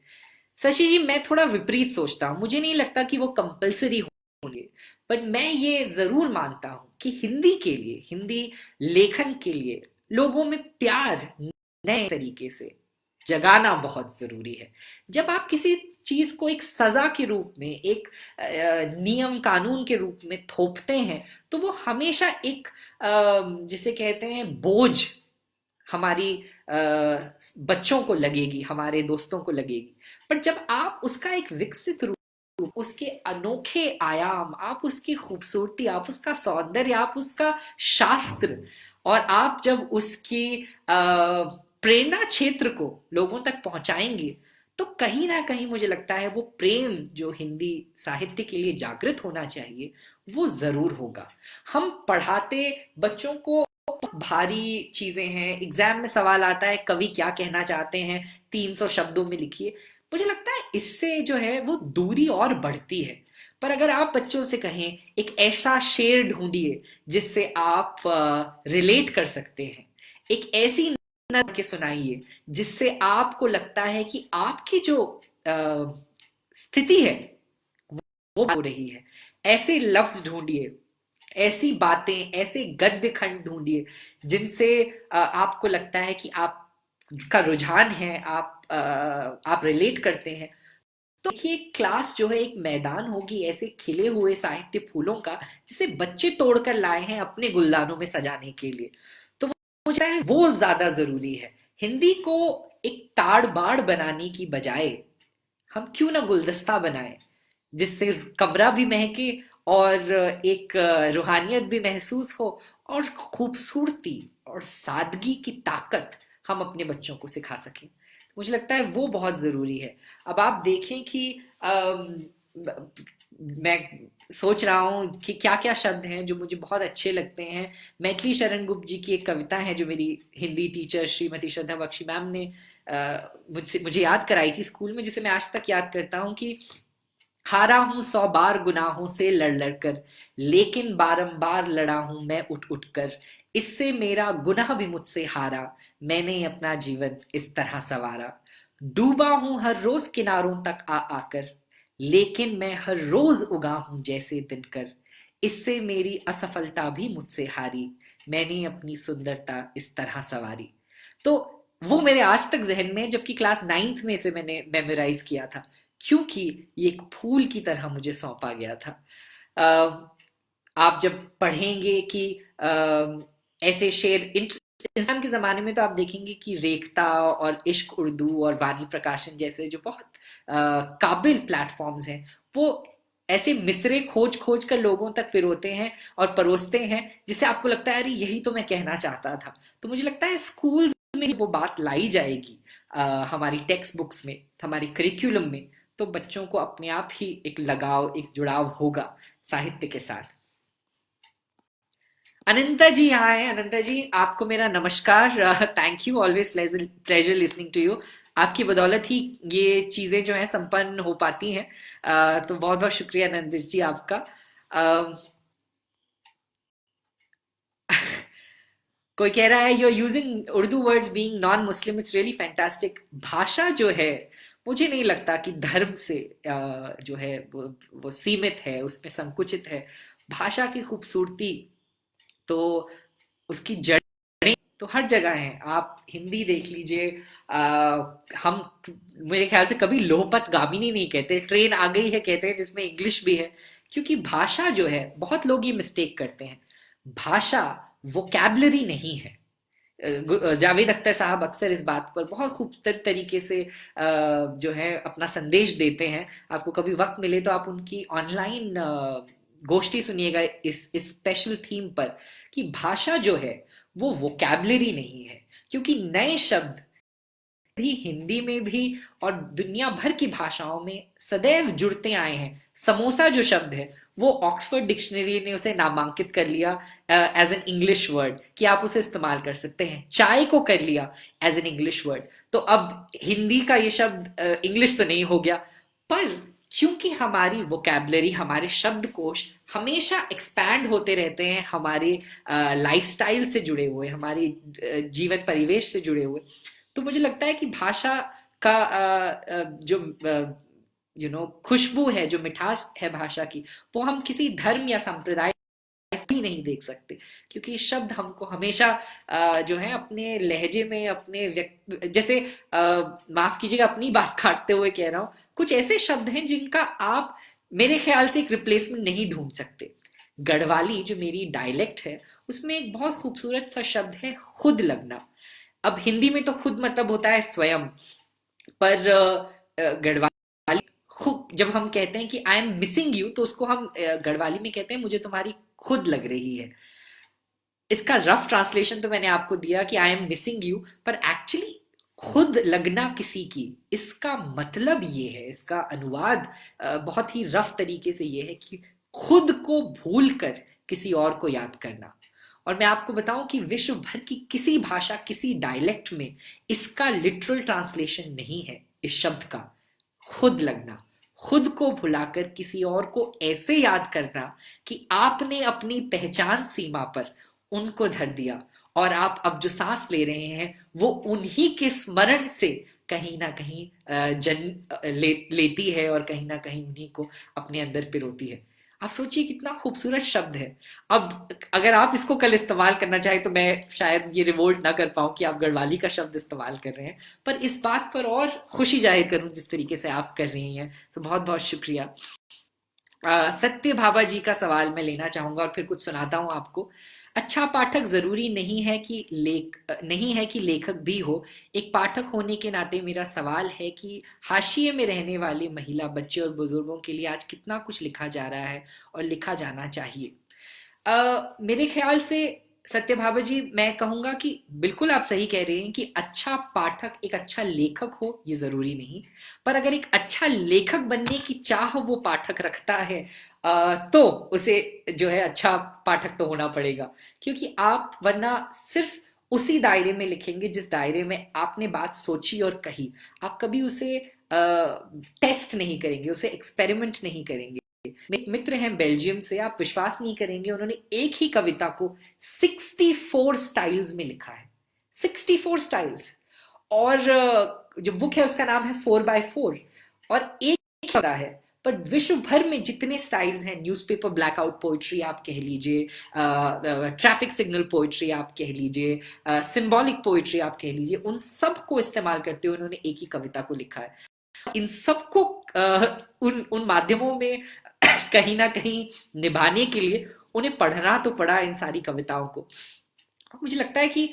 शशि जी, मैं थोड़ा विपरीत सोचता हूँ, मुझे नहीं लगता कि वो कंपलसरी होंगे, पर मैं ये जरूर मानता हूँ कि हिंदी के लिए, हिंदी लेखन के लिए लोगों में प्यार नए तरीके से जगाना बहुत जरूरी है। जब आप किसी चीज को एक सजा के रूप में, एक नियम कानून के रूप में थोपते हैं, तो वो हमेशा एक जिसे कहते हैं बोझ हमारी बच्चों को लगेगी, हमारे दोस्तों को लगेगी। पर जब आप उसका एक विकसित रूप, उसके अनोखे आयाम, आप उसकी खूबसूरती, आप उसका सौंदर्य, आप उसका शास्त्र, और आप जब उसकी प्रेरणा क्षेत्र को लोगों तक पहुंचाएंगे, तो कहीं ना कहीं मुझे लगता है वो प्रेम जो हिंदी साहित्य के लिए जागृत होना चाहिए वो जरूर होगा। हम पढ़ाते बच्चों को भारी चीजें हैं, एग्जाम में सवाल आता है कवि क्या कहना चाहते हैं, 300 शब्दों में लिखिए। मुझे लगता है इससे जो है वो दूरी और बढ़ती है। पर अगर आप बच्चों से कहें एक ऐसा शेर ढूंढिए जिससे आप रिलेट कर सकते हैं, एक ऐसी न के सुनाइए जिससे आपको लगता है कि आपकी जो स्थिति है वो हो रही है। ऐसे लफ्ज ढूंढिए, ऐसी बातें, ऐसे गद्य खंड ढूंढिए जिनसे आपको लगता है कि आप का रुझान है, आप रिलेट करते हैं। तो देखिए क्लास जो है एक मैदान होगी ऐसे खिले हुए साहित्य फूलों का जिसे बच्चे तोड़कर लाए हैं अपने गुलदानों में सजाने के लिए। तो मुझे लगता है वो ज्यादा जरूरी है। हिंदी को एक ताड़ बाड़ बनाने की बजाय हम क्यों ना गुलदस्ता बनाएं जिससे कमरा भी महके और एक रूहानियत भी महसूस हो और खूबसूरती और सादगी की ताकत हम अपने बच्चों को सिखा सकें। मुझे लगता है वो बहुत ज़रूरी है। अब आप देखें कि मैं सोच रहा हूँ कि क्या क्या शब्द हैं जो मुझे बहुत अच्छे लगते हैं। मैथिली शरण गुप्त जी की एक कविता है जो मेरी हिंदी टीचर श्रीमती श्रद्धा बख्शी मैम ने मुझे याद कराई थी स्कूल में, जिसे मैं आज तक याद करता हूँ कि हारा हूं 100 बार गुनाहों से लड़ लड़ कर, लेकिन बारंबार लड़ा हूं मैं उठ उठ कर। इससे मेरा गुनाह भी मुझसे हारा, मैंने अपना जीवन इस तरह संवारा। डूबा हूं हर रोज किनारों तक आ आकर, लेकिन मैं हर रोज उगा हूं जैसे दिनकर। इससे मेरी असफलता भी मुझसे हारी, मैंने अपनी सुंदरता इस तरह संवारी। तो वो मेरे आज तक जहन में, जबकि क्लास 9th में इसे मैंने मेमोराइज किया था, क्योंकि ये एक फूल की तरह मुझे सौंपा गया था। आप जब पढ़ेंगे कि ऐसे शेर इंसान के ज़माने में, तो आप देखेंगे कि रेखता और इश्क उर्दू और वाणी प्रकाशन जैसे जो बहुत काबिल प्लेटफॉर्म्स हैं, वो ऐसे मिसरे खोज खोज कर लोगों तक पिरोते हैं और परोसते हैं जिससे आपको लगता है अरे यही तो मैं कहना चाहता था। तो मुझे लगता है स्कूल्स में वो बात लाई जाएगी, हमारी टेक्स्ट बुक्स में, हमारी करिकुलम में, तो बच्चों को अपने आप ही एक लगाव, एक जुड़ाव होगा साहित्य के साथ। अनंता जी यहाँ है। अनंता जी, आपको मेरा नमस्कार। Thank you, always pleasure listening to you. आपकी बदौलत ही ये चीजें जो हैं संपन्न हो पाती हैं। तो बहुत बहुत शुक्रिया अनंत जी आपका। अ, कोई कह रहा है you are using Urdu words being non Muslim, it's really fantastic. भाषा जो है, मुझे नहीं लगता कि धर्म से जो है वो सीमित है, उसमें संकुचित है। भाषा की खूबसूरती तो उसकी जड़ें तो हर जगह हैं। आप हिंदी देख लीजिए। हम मेरे ख्याल से कभी लोहपत गामिनी नहीं कहते, ट्रेन आ गई है कहते हैं, जिसमें इंग्लिश भी है। क्योंकि भाषा जो है, बहुत लोग ये मिस्टेक करते हैं, भाषा वोकैबलरी नहीं है। जावेद अख्तर साहब अक्सर इस बात पर बहुत खूबसूरत तरीके से जो है अपना संदेश देते हैं। आपको कभी वक्त मिले तो आप उनकी ऑनलाइन गोष्ठी सुनिएगा इस स्पेशल थीम पर, कि भाषा जो है वो वोकैबलरी नहीं है। क्योंकि नए शब्द भी हिंदी में भी और दुनिया भर की भाषाओं में सदैव जुड़ते आए हैं। समोसा जो शब्द है, वो ऑक्सफोर्ड डिक्शनरी ने उसे नामांकित कर लिया एज एन इंग्लिश वर्ड, कि आप उसे इस्तेमाल कर सकते हैं। चाय को कर लिया एज एन इंग्लिश वर्ड। तो अब हिंदी का ये शब्द इंग्लिश तो नहीं हो गया, पर क्योंकि हमारी वोकैबलरी, हमारे शब्दकोश हमेशा एक्सपैंड होते रहते हैं, हमारे लाइफस्टाइल से जुड़े हुए, हमारे जीवन परिवेश से जुड़े हुए। तो मुझे लगता है कि भाषा का जो खुशबू है, जो मिठास है भाषा की, वो हम किसी धर्म या संप्रदाय भी नहीं देख सकते। क्योंकि शब्द हमको हमेशा जो है अपने लहजे में, अपने व्यक्त जैसे माफ कीजिएगा अपनी बात काटते हुए कह रहा हूँ, कुछ ऐसे शब्द हैं जिनका आप मेरे ख्याल से एक रिप्लेसमेंट नहीं ढूंढ सकते। गढ़वाली जो मेरी डायलेक्ट है, उसमें एक बहुत खूबसूरत सा शब्द है खुद लगना। अब हिंदी में तो खुद मतलब होता है स्वयं, पर गढ़वाली खुद, जब हम कहते हैं कि आई एम मिसिंग यू, तो उसको हम गढ़वाली में कहते हैं मुझे तुम्हारी खुद लग रही है। इसका रफ ट्रांसलेशन तो मैंने आपको दिया कि आई एम मिसिंग यू, पर एक्चुअली खुद लगना किसी की, इसका मतलब ये है, इसका अनुवाद बहुत ही रफ तरीके से ये है कि खुद को भूल कर किसी और को याद करना। और मैं आपको बताऊं कि विश्व भर की किसी भाषा, किसी डायलेक्ट में इसका लिटरल ट्रांसलेशन नहीं है इस शब्द का, खुद लगना। खुद को भुलाकर किसी और को ऐसे याद करना कि आपने अपनी पहचान सीमा पर उनको धर दिया और आप अब जो सांस ले रहे हैं वो उन्हीं के स्मरण से कहीं ना कहीं लेती है और कहीं ना कहीं उन्हीं को अपने अंदर पिरोती है। आप सोचिए कितना खूबसूरत शब्द है। अब अगर आप इसको कल इस्तेमाल करना चाहें तो मैं शायद ये रिवोल्ट ना कर पाऊं कि आप गढ़वाली का शब्द इस्तेमाल कर रहे हैं, पर इस बात पर और खुशी जाहिर करूं जिस तरीके से आप कर रही हैं, तो बहुत बहुत शुक्रिया। सत्य भाभा जी का सवाल मैं लेना चाहूंगा और फिर कुछ सुनाता हूं आपको। अच्छा पाठक जरूरी नहीं है कि लेखक भी हो। एक पाठक होने के नाते मेरा सवाल है कि हाशिए में रहने वाले महिला, बच्चे और बुजुर्गों के लिए आज कितना कुछ लिखा जा रहा है और लिखा जाना चाहिए। मेरे ख्याल से सत्यभामा जी, मैं कहूंगा कि बिल्कुल आप सही कह रहे हैं कि अच्छा पाठक एक अच्छा लेखक हो ये जरूरी नहीं, पर अगर एक अच्छा लेखक बनने की चाह वो पाठक रखता है तो उसे जो है अच्छा पाठक तो होना पड़ेगा, क्योंकि आप वरना सिर्फ उसी दायरे में लिखेंगे जिस दायरे में आपने बात सोची और कही। आप कभी उसे टेस्ट नहीं करेंगे, उसे एक्सपेरिमेंट नहीं करेंगे। मेरे एक मित्र हैं बेल्जियम से, आप विश्वास नहीं करेंगे, उन्होंने एक ही कविता को 64 स्टाइल्स में लिखा है। 64 स्टाइल्स। और जो बुक है उसका नाम है 4x4, और एक कविता है पर विश्व भर में जितने स्टाइल्स हैं, न्यूज़पेपर ब्लैकआउट पोइट्री आप कह लीजिए, ट्रैफिक सिग्नल पोइट्री आप कह लीजिए, सिंबॉलिक पोइट्री आप कह लीजिए, उन सब को इस्तेमाल करते हुए उन्होंने एक ही कविता को लिखा है। इन सबको उन उन माध्यमों में कहीं ना कहीं निभाने के लिए उन्हें पढ़ना तो पड़ा इन सारी कविताओं को। मुझे लगता है कि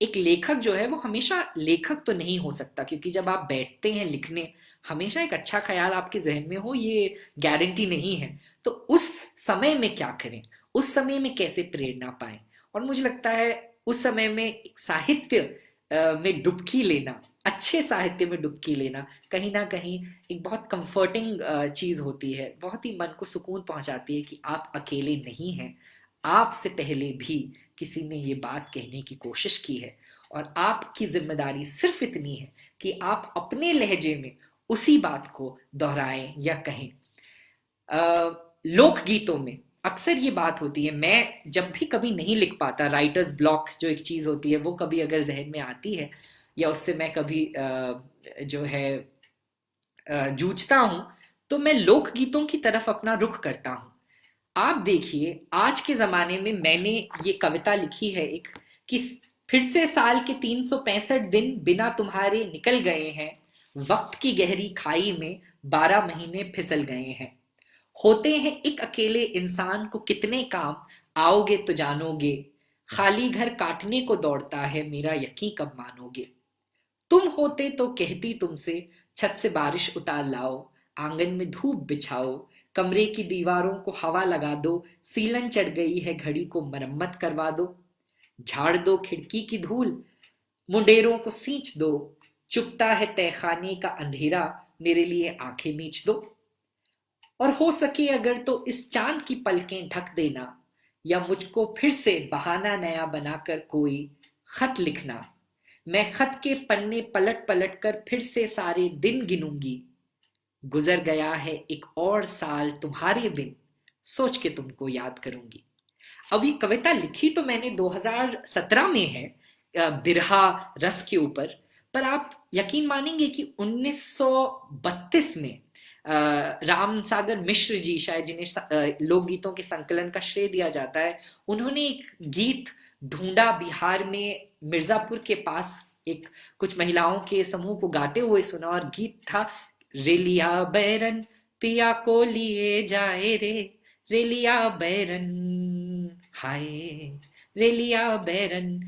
एक लेखक जो है वो हमेशा लेखक तो नहीं हो सकता, क्योंकि जब आप बैठते हैं लिखने, हमेशा एक अच्छा ख्याल आपके जहन में हो ये गारंटी नहीं है। तो उस समय में क्या करें, उस समय में कैसे प्रेरणा पाएं, और मुझे लगता है उस समय में एक साहित्य में डुबकी लेना, अच्छे साहित्य में डुबकी लेना कहीं ना कहीं एक बहुत कंफर्टिंग चीज होती है, बहुत ही मन को सुकून पहुंचाती है कि आप अकेले नहीं हैं। आपसे पहले भी किसी ने ये बात कहने की कोशिश की है, और आपकी जिम्मेदारी सिर्फ इतनी है कि आप अपने लहजे में उसी बात को दोहराएं या कहें। लोकगीतों में अक्सर ये बात होती है, मैं जब भी कभी नहीं लिख पाता, राइटर्स ब्लॉक जो एक चीज होती है वो कभी अगर जहन में आती है या उससे मैं कभी जो है जूझता हूं, तो मैं लोकगीतों की तरफ अपना रुख करता हूं। आप देखिए आज के जमाने में मैंने ये कविता लिखी है एक, कि फिर से साल के 365 दिन बिना तुम्हारे निकल गए हैं, वक्त की गहरी खाई में 12 महीने फिसल गए हैं। होते हैं एक अकेले इंसान को कितने काम, आओगे तो जानोगे। खाली घर काटने को दौड़ता है मेरा, यकीन कब मानोगे। तुम होते तो कहती तुमसे, छत से बारिश उतार लाओ, आंगन में धूप बिछाओ, कमरे की दीवारों को हवा लगा दो, सीलन चढ़ गई है घड़ी को मरम्मत करवा दो, झाड़ दो खिड़की की धूल, मुंडेरों को सींच दो, चुपता है तहखाने का अंधेरा, मेरे लिए आंखें मीच दो। और हो सके अगर तो इस चांद की पलकें ढक देना, या मुझको फिर से बहाना नया बनाकर कोई खत लिखना। मैं खत के पन्ने पलट पलट कर फिर से सारे दिन गिनूंगी। गुजर गया है एक और साल तुम्हारे बिन, सोच के तुमको याद करूंगी। अब ये कविता लिखी तो मैंने 2017 में है, बिरहा रस के ऊपर। पर आप यकीन मानेंगे कि 1932 में राम सागर मिश्र जी, शायद जिन्हें लोकगीतों के संकलन का श्रेय दिया जाता है, उन्होंने एक गीत ढूंढा बिहार में मिर्जापुर के पास, एक कुछ महिलाओं के समूह को गाते हुए सुना, और गीत था, रेलिया बैरन पिया को लिए जाए रे, रेलिया बैरन हाय, रेलिया बैरन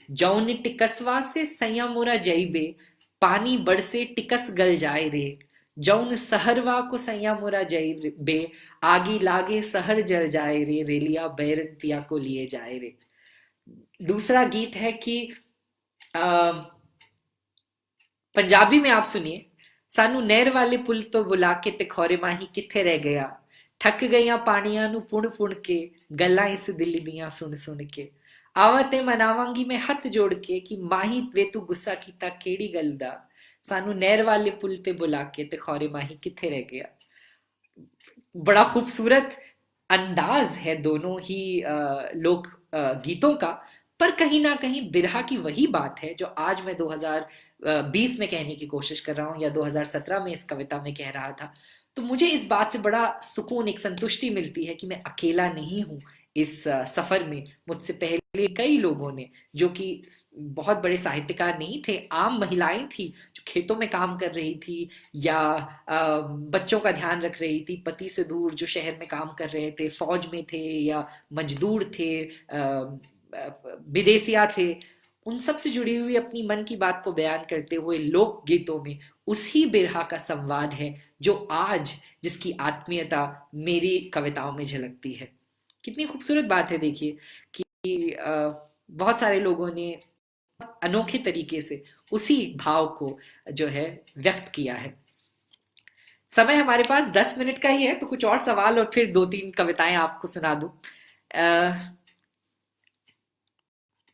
जौन टिकसवा से सैया मोरा जइबे, पानी बड़ से टिकस गल जाए रे, जौन सहरवा को सैया मोरा जइबे, आगी लागे सहर जल जाए रे, रेलिया बैरन पिया को लिए जाए रे। दूसरा गीत है कि पंजाबी में आप सुनिए, सानू नहर वाले पुल तो बुला के ते खौरे माही किथे रह गया, ठक गईया पानियां नु पुण पुण के, गल्लां इस दिल दियां सुन सुन के, आवते मनावांगी मैं हथ जोड़ के कि माही वे तू गुस्सा कीता केड़ी गल दा, सानू नहर वाले पुल ते बुला के ते खौरे माही किथे रह गया। बड़ा खूबसूरत अंदाज है दोनों ही लोक गीतों का, पर कहीं ना कहीं बिरहा की वही बात है जो आज मैं 2020 में कहने की कोशिश कर रहा हूँ या 2017 में इस कविता में कह रहा था। तो मुझे इस बात से बड़ा सुकून, एक संतुष्टि मिलती है कि मैं अकेला नहीं हूँ इस सफर में। मुझसे पहले कई लोगों ने, जो कि बहुत बड़े साहित्यकार नहीं थे, आम महिलाएं थी जो खेतों में काम कर रही थी या बच्चों का ध्यान रख रही थी, पति से दूर जो शहर में काम कर रहे थे, फौज में थे या मजदूर थे, विदेशिया थे, उन सब से जुड़ी हुई अपनी मन की बात को बयान करते हुए लोक गीतों में उसी बिरहा का संवाद है जो आज, जिसकी आत्मीयता मेरी कविताओं में झलकती है। कितनी खूबसूरत बात है देखिए कि बहुत सारे लोगों ने अनोखे तरीके से उसी भाव को जो है व्यक्त किया है। समय हमारे पास 10 मिनट का ही है, तो कुछ और सवाल और फिर दो तीन कविताएं आपको सुना दूं।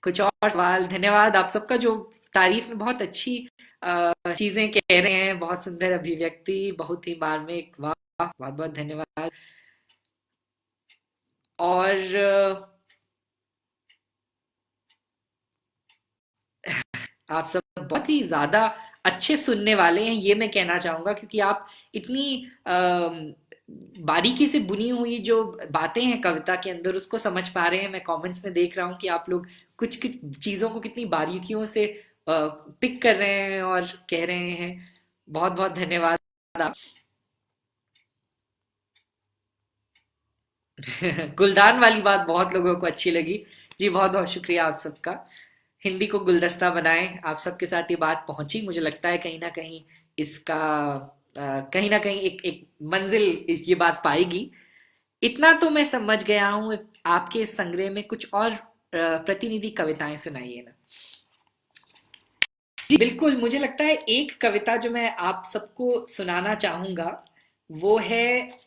कुछ और सवाल? धन्यवाद आप सबका जो तारीफ में बहुत अच्छी चीजें कह रहे हैं, बहुत सुंदर अभिव्यक्ति, बहुत ही मार्मिक, वाह, बहुत बहुत धन्यवाद। और आप सब बहुत ही ज्यादा अच्छे सुनने वाले हैं, ये मैं कहना चाहूंगा, क्योंकि आप इतनी बारीकी से बुनी हुई जो बातें हैं कविता के अंदर उसको समझ पा रहे हैं। मैं कमेंट्स में देख रहा हूँ कि आप लोग कुछ कुछ चीजों को कितनी बारीकियों से पिक कर रहे हैं और कह रहे हैं। बहुत बहुत धन्यवाद आप। गुलदान वाली बात बहुत लोगों को अच्छी लगी। जी बहुत बहुत शुक्रिया आप सबका। हिंदी को गुलदस्ता बनाएं, आप सबके साथ ये बात पहुंची, मुझे लगता है कहीं ना कहीं इसका कहीं ना कहीं एक एक मंजिल ये बात पाएगी। इतना तो मैं समझ गया हूँ। आपके इस संग्रह में कुछ और प्रतिनिधि कविताएं सुनाइए ना। जी बिल्कुल, मुझे लगता है एक कविता जो मैं आप सबको सुनाना चाहूंगा वो है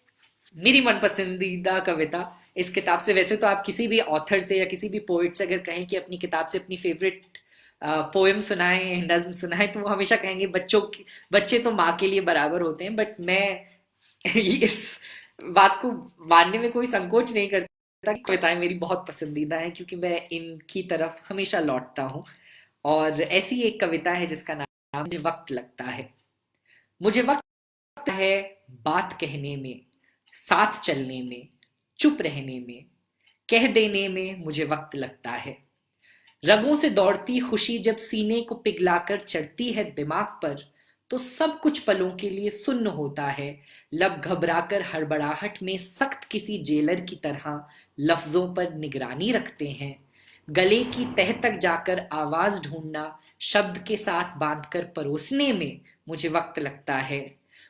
मेरी मन पसंदीदा कविता इस किताब से। वैसे तो आप किसी भी ऑथर से या किसी भी पोइट से अगर कहें कि अपनी किताब से अपनी फेवरेट पोएम सुनाएं, नज्म सुनाएं, तो वो हमेशा कहेंगे बच्चे तो माँ के लिए बराबर होते हैं। बट मैं इस बात को मानने में कोई संकोच नहीं करता कि कविताएं मेरी बहुत पसंदीदा हैं, क्योंकि मैं इनकी तरफ हमेशा लौटता हूँ। और ऐसी एक कविता है जिसका नाम मुझे वक्त लगता है। मुझे वक्त है बात कहने में, साथ चलने में, चुप रहने में, कह देने में मुझे वक्त लगता है। रगों से दौड़ती खुशी जब सीने को पिघलाकर चढ़ती है दिमाग पर, तो सब कुछ पलों के लिए सुन्न होता है। लब घबराकर हड़बड़ाहट में सख्त किसी जेलर की तरह लफ्जों पर निगरानी रखते हैं। गले की तह तक जाकर आवाज ढूंढना, शब्द के साथ बांधकर परोसने में मुझे वक्त लगता है।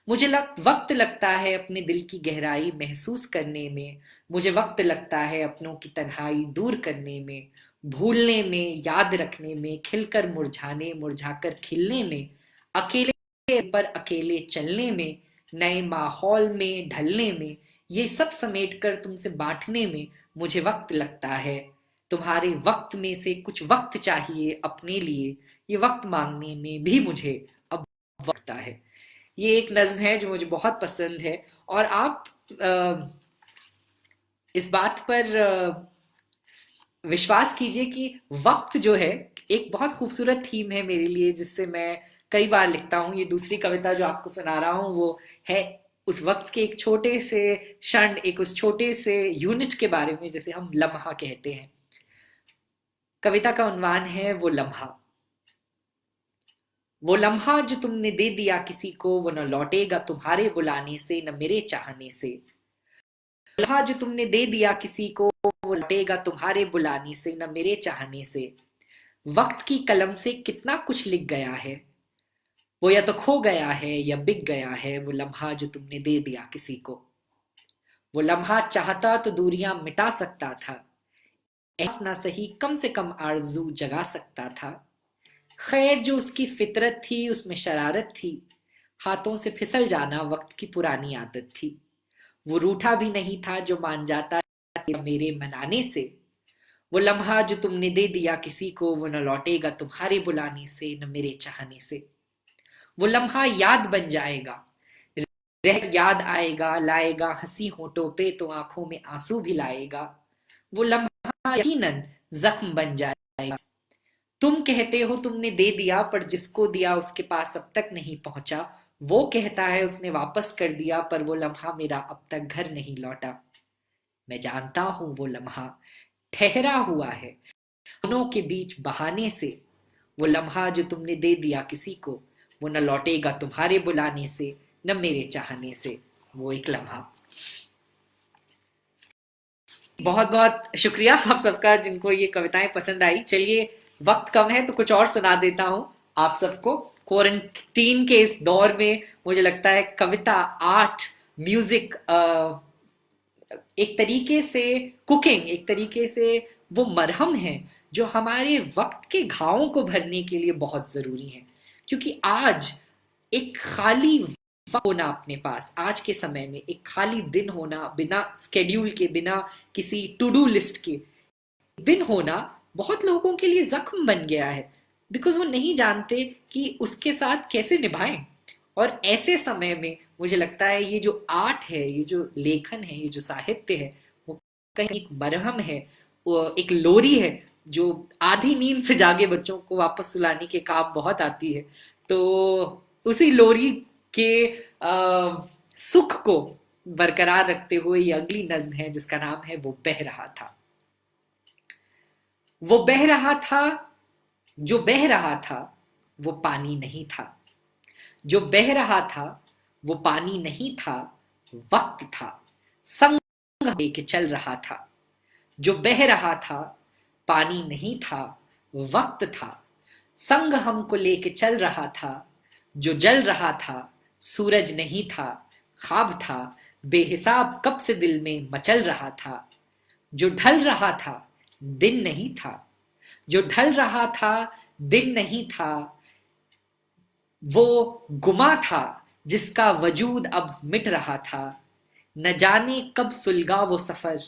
वक्त लगता है अपने दिल की गहराई महसूस करने में। मुझे वक्त लगता है अपनों की तन्हाई दूर करने में, भूलने में, याद रखने में, खिलकर मुरझाने, मुरझाकर खिलने में, अकेले पर अकेले चलने में, नए माहौल में ढलने में, ये सब समेट कर तुमसे बांटने में मुझे वक्त लगता है। तुम्हारे वक्त में से कुछ वक्त चाहिए अपने लिए, ये वक्त मांगने में भी मुझे अब वक्त है। ये एक नज्म है जो मुझे बहुत पसंद है। और आप इस बात पर विश्वास कीजिए कि वक्त जो है एक बहुत खूबसूरत थीम है मेरे लिए, जिससे मैं कई बार लिखता हूँ। ये दूसरी कविता जो आपको सुना रहा हूँ वो है उस वक्त के एक छोटे से क्षण, एक उस छोटे से यूनिट के बारे में जिसे हम लम्हा कहते हैं। कविता का उन्वान है वो लम्हा जो तुमने दे दिया किसी को, वो न लौटेगा तुम्हारे बुलाने से न मेरे चाहने से। लम्हा जो तुमने दे दिया किसी को, वो लौटेगा तुम्हारे बुलाने से न मेरे चाहने से। वक्त की कलम से कितना कुछ लिख गया है, वो या तो खो गया है या बिक गया है। वो लम्हा जो तुमने दे दिया किसी को, वो लम्हा चाहता तो दूरियां मिटा सकता था, ऐसा ना सही कम से कम आरजू जगा सकता था। खैर जो उसकी फितरत थी उसमें शरारत थी, हाथों से फिसल जाना वक्त की पुरानी आदत थी। वो रूठा भी नहीं था जो मान जाता मेरे मनाने से। वो लम्हा जो तुमने दे दिया किसी को, वो न लौटेगा तुम्हारे बुलाने से न मेरे चाहने से। वो लम्हा याद बन जाएगा, याद आएगा, लाएगा हंसी होठों पे तो आंखों में आंसू भी लाएगा। वो लम्हा यकीनन जख्म बन जाएगा, तुम कहते हो तुमने दे दिया, पर जिसको दिया उसके पास अब तक नहीं पहुंचा। वो कहता है उसने वापस कर दिया, पर वो लम्हा मेरा अब तक घर नहीं लौटा। मैं जानता हूं वो लम्हा ठहरा हुआ है दोनों के बीच बहाने से। वो लम्हा जो तुमने दे दिया किसी को, वो न लौटेगा तुम्हारे बुलाने से, न मेरे चाहने से। वो एक लम्हा। बहुत बहुत शुक्रिया आप सबका जिनको ये कविताएं पसंद आई। चलिए, वक्त कम है तो कुछ और सुना देता हूं आप सबको। क्वारंटीन के इस दौर में मुझे लगता है कविता, आर्ट, म्यूजिक, एक तरीके से कुकिंग, एक तरीके से वो मरहम है जो हमारे वक्त के घावों को भरने के लिए बहुत जरूरी है। क्योंकि आज एक खाली वक्त होना अपने पास, आज के समय में एक खाली दिन होना, बिना स्केड्यूल के, बिना किसी टू डू लिस्ट के दिन होना, बहुत लोगों के लिए जख्म बन गया है। बिकॉज वो नहीं जानते कि उसके साथ कैसे निभाएं। और ऐसे समय में मुझे लगता है ये जो आर्ट है, ये जो लेखन है, ये जो साहित्य है, वो कहीं एक मरहम है, वो एक लोरी है जो आधी नींद से जागे बच्चों को वापस सुलाने के काम बहुत आती है। तो उसी लोरी के सुख को बरकरार रखते हुए ये अगली नज्म है जिसका नाम है वो बह रहा था। वो बह रहा था, जो बह रहा था वो पानी नहीं था। जो बह रहा था वो पानी नहीं था, वक्त था। संग लेके चल रहा था। जो बह रहा था पानी नहीं था, वक्त था। संग हमको लेके चल रहा था। जो जल रहा था सूरज नहीं था, ख्वाब था। बेहिसाब कब से दिल में मचल रहा था। जो ढल रहा था दिन नहीं था। जो ढल रहा था दिन नहीं था, वो गुमा था जिसका वजूद अब मिट रहा था। न जाने कब सुलगा वो सफर,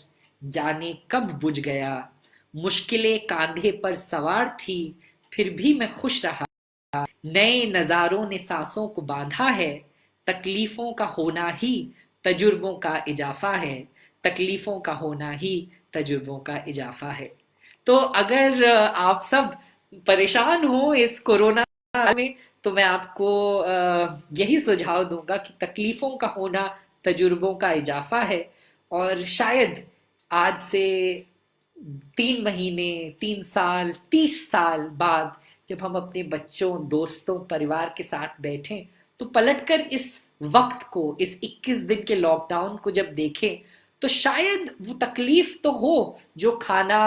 जाने कब बुझ गया। मुश्किलें कांधे पर सवार थी, फिर भी मैं खुश रहा। नए नजारों ने सांसों को बांधा है। तकलीफों का होना ही तजुर्बों का इजाफा है। तकलीफों का होना ही तजुर्बों का इजाफा है। तो अगर आप सब परेशान हो इस कोरोना में, तो मैं आपको यही सुझाव दूंगा कि तकलीफों का होना तजुर्बों का इजाफा है। और शायद आज से 3 महीने, 3 साल, 30 साल बाद जब हम अपने बच्चों, दोस्तों, परिवार के साथ बैठें, तो पलटकर इस वक्त को, इस 21 दिन के लॉकडाउन को जब देखें, तो शायद वो तकलीफ तो हो जो खाना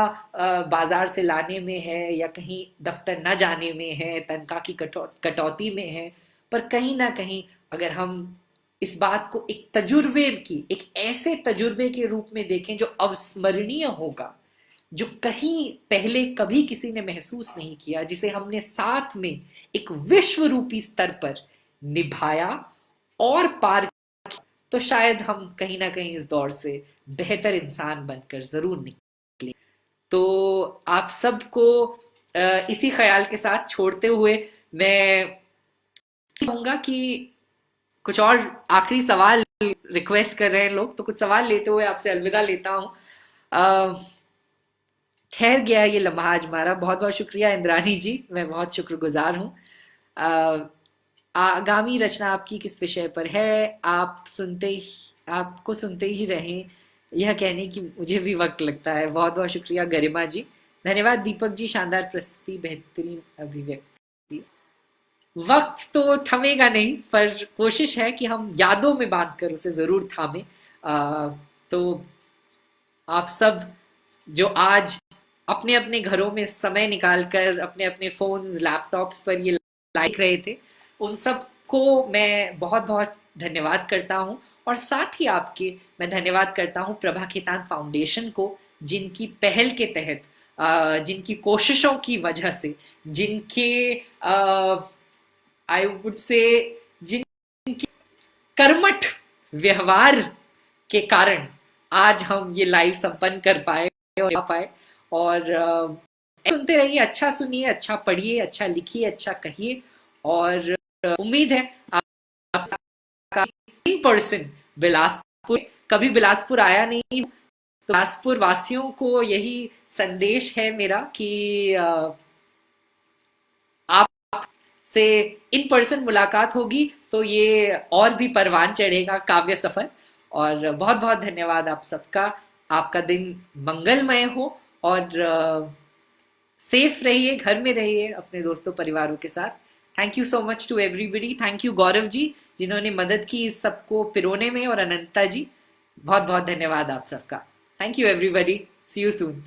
बाजार से लाने में है, या कहीं दफ्तर न जाने में है, तनख्वाह की कटौती में है। पर कहीं ना कहीं अगर हम इस बात को एक तजुर्बे की, एक ऐसे तजुर्बे के रूप में देखें जो अविस्मरणीय होगा, जो कहीं पहले कभी किसी ने महसूस नहीं किया, जिसे हमने साथ में एक विश्व रूपी स्तर पर निभाया और पार, तो शायद हम कहीं ना कहीं इस दौर से बेहतर इंसान बनकर जरूर निकले। तो आप सबको इसी ख्याल के साथ छोड़ते हुए मैं कहूंगा कि कुछ और आखिरी सवाल रिक्वेस्ट कर रहे हैं लोग, तो कुछ सवाल लेते हुए आपसे अलविदा लेता हूँ। ठहर गया ये लम्हा आज हमारा। बहुत बहुत शुक्रिया इंद्रानी जी, मैं बहुत शुक्रगुजार हूँ। आगामी रचना आपकी किस विषय पर है, आपको सुनते ही रहें, यह कहने की मुझे भी वक्त लगता है। बहुत बहुत शुक्रिया गरिमा जी, धन्यवाद दीपक जी, शानदार प्रस्तुति, बेहतरीन अभिव्यक्ति। वक्त तो थमेगा नहीं, पर कोशिश है कि हम यादों में बांधकर उसे जरूर थामे। तो आप सब जो आज अपने अपने घरों में समय निकालकर अपने अपने फोन्स, लैपटॉप्स पर ये लाइक रहे थे, उन सब को मैं बहुत बहुत धन्यवाद करता हूँ। और साथ ही आपके मैं धन्यवाद करता हूँ प्रभा खेतान फाउंडेशन को, जिनकी पहल के तहत, जिनकी कोशिशों की वजह से, जिनके आई वुड से, जिनके कर्मठ व्यवहार के कारण आज हम ये लाइव संपन्न कर पाए और आ पाए। और सुनते रहिए, अच्छा सुनिए, अच्छा पढ़िए, अच्छा लिखिए, अच्छा कहिए। और उम्मीद है आप इन पर्सन बिलासपुर, कभी बिलासपुर आया नहीं, तो बिलासपुर वासियों को यही संदेश है मेरा कि आप से इन पर्सन मुलाकात होगी तो ये और भी परवान चढ़ेगा काव्य सफर। और बहुत बहुत धन्यवाद आप सबका। आपका दिन मंगलमय हो और सेफ रहिए, घर में रहिए अपने दोस्तों परिवारों के साथ। Thank you so much to everybody. Thank you Gaurav ji जिन्होंने मदद की इस सबको पिरोने में, और अनंता जी बहुत बहुत धन्यवाद आप सबका। Thank you everybody, see you soon.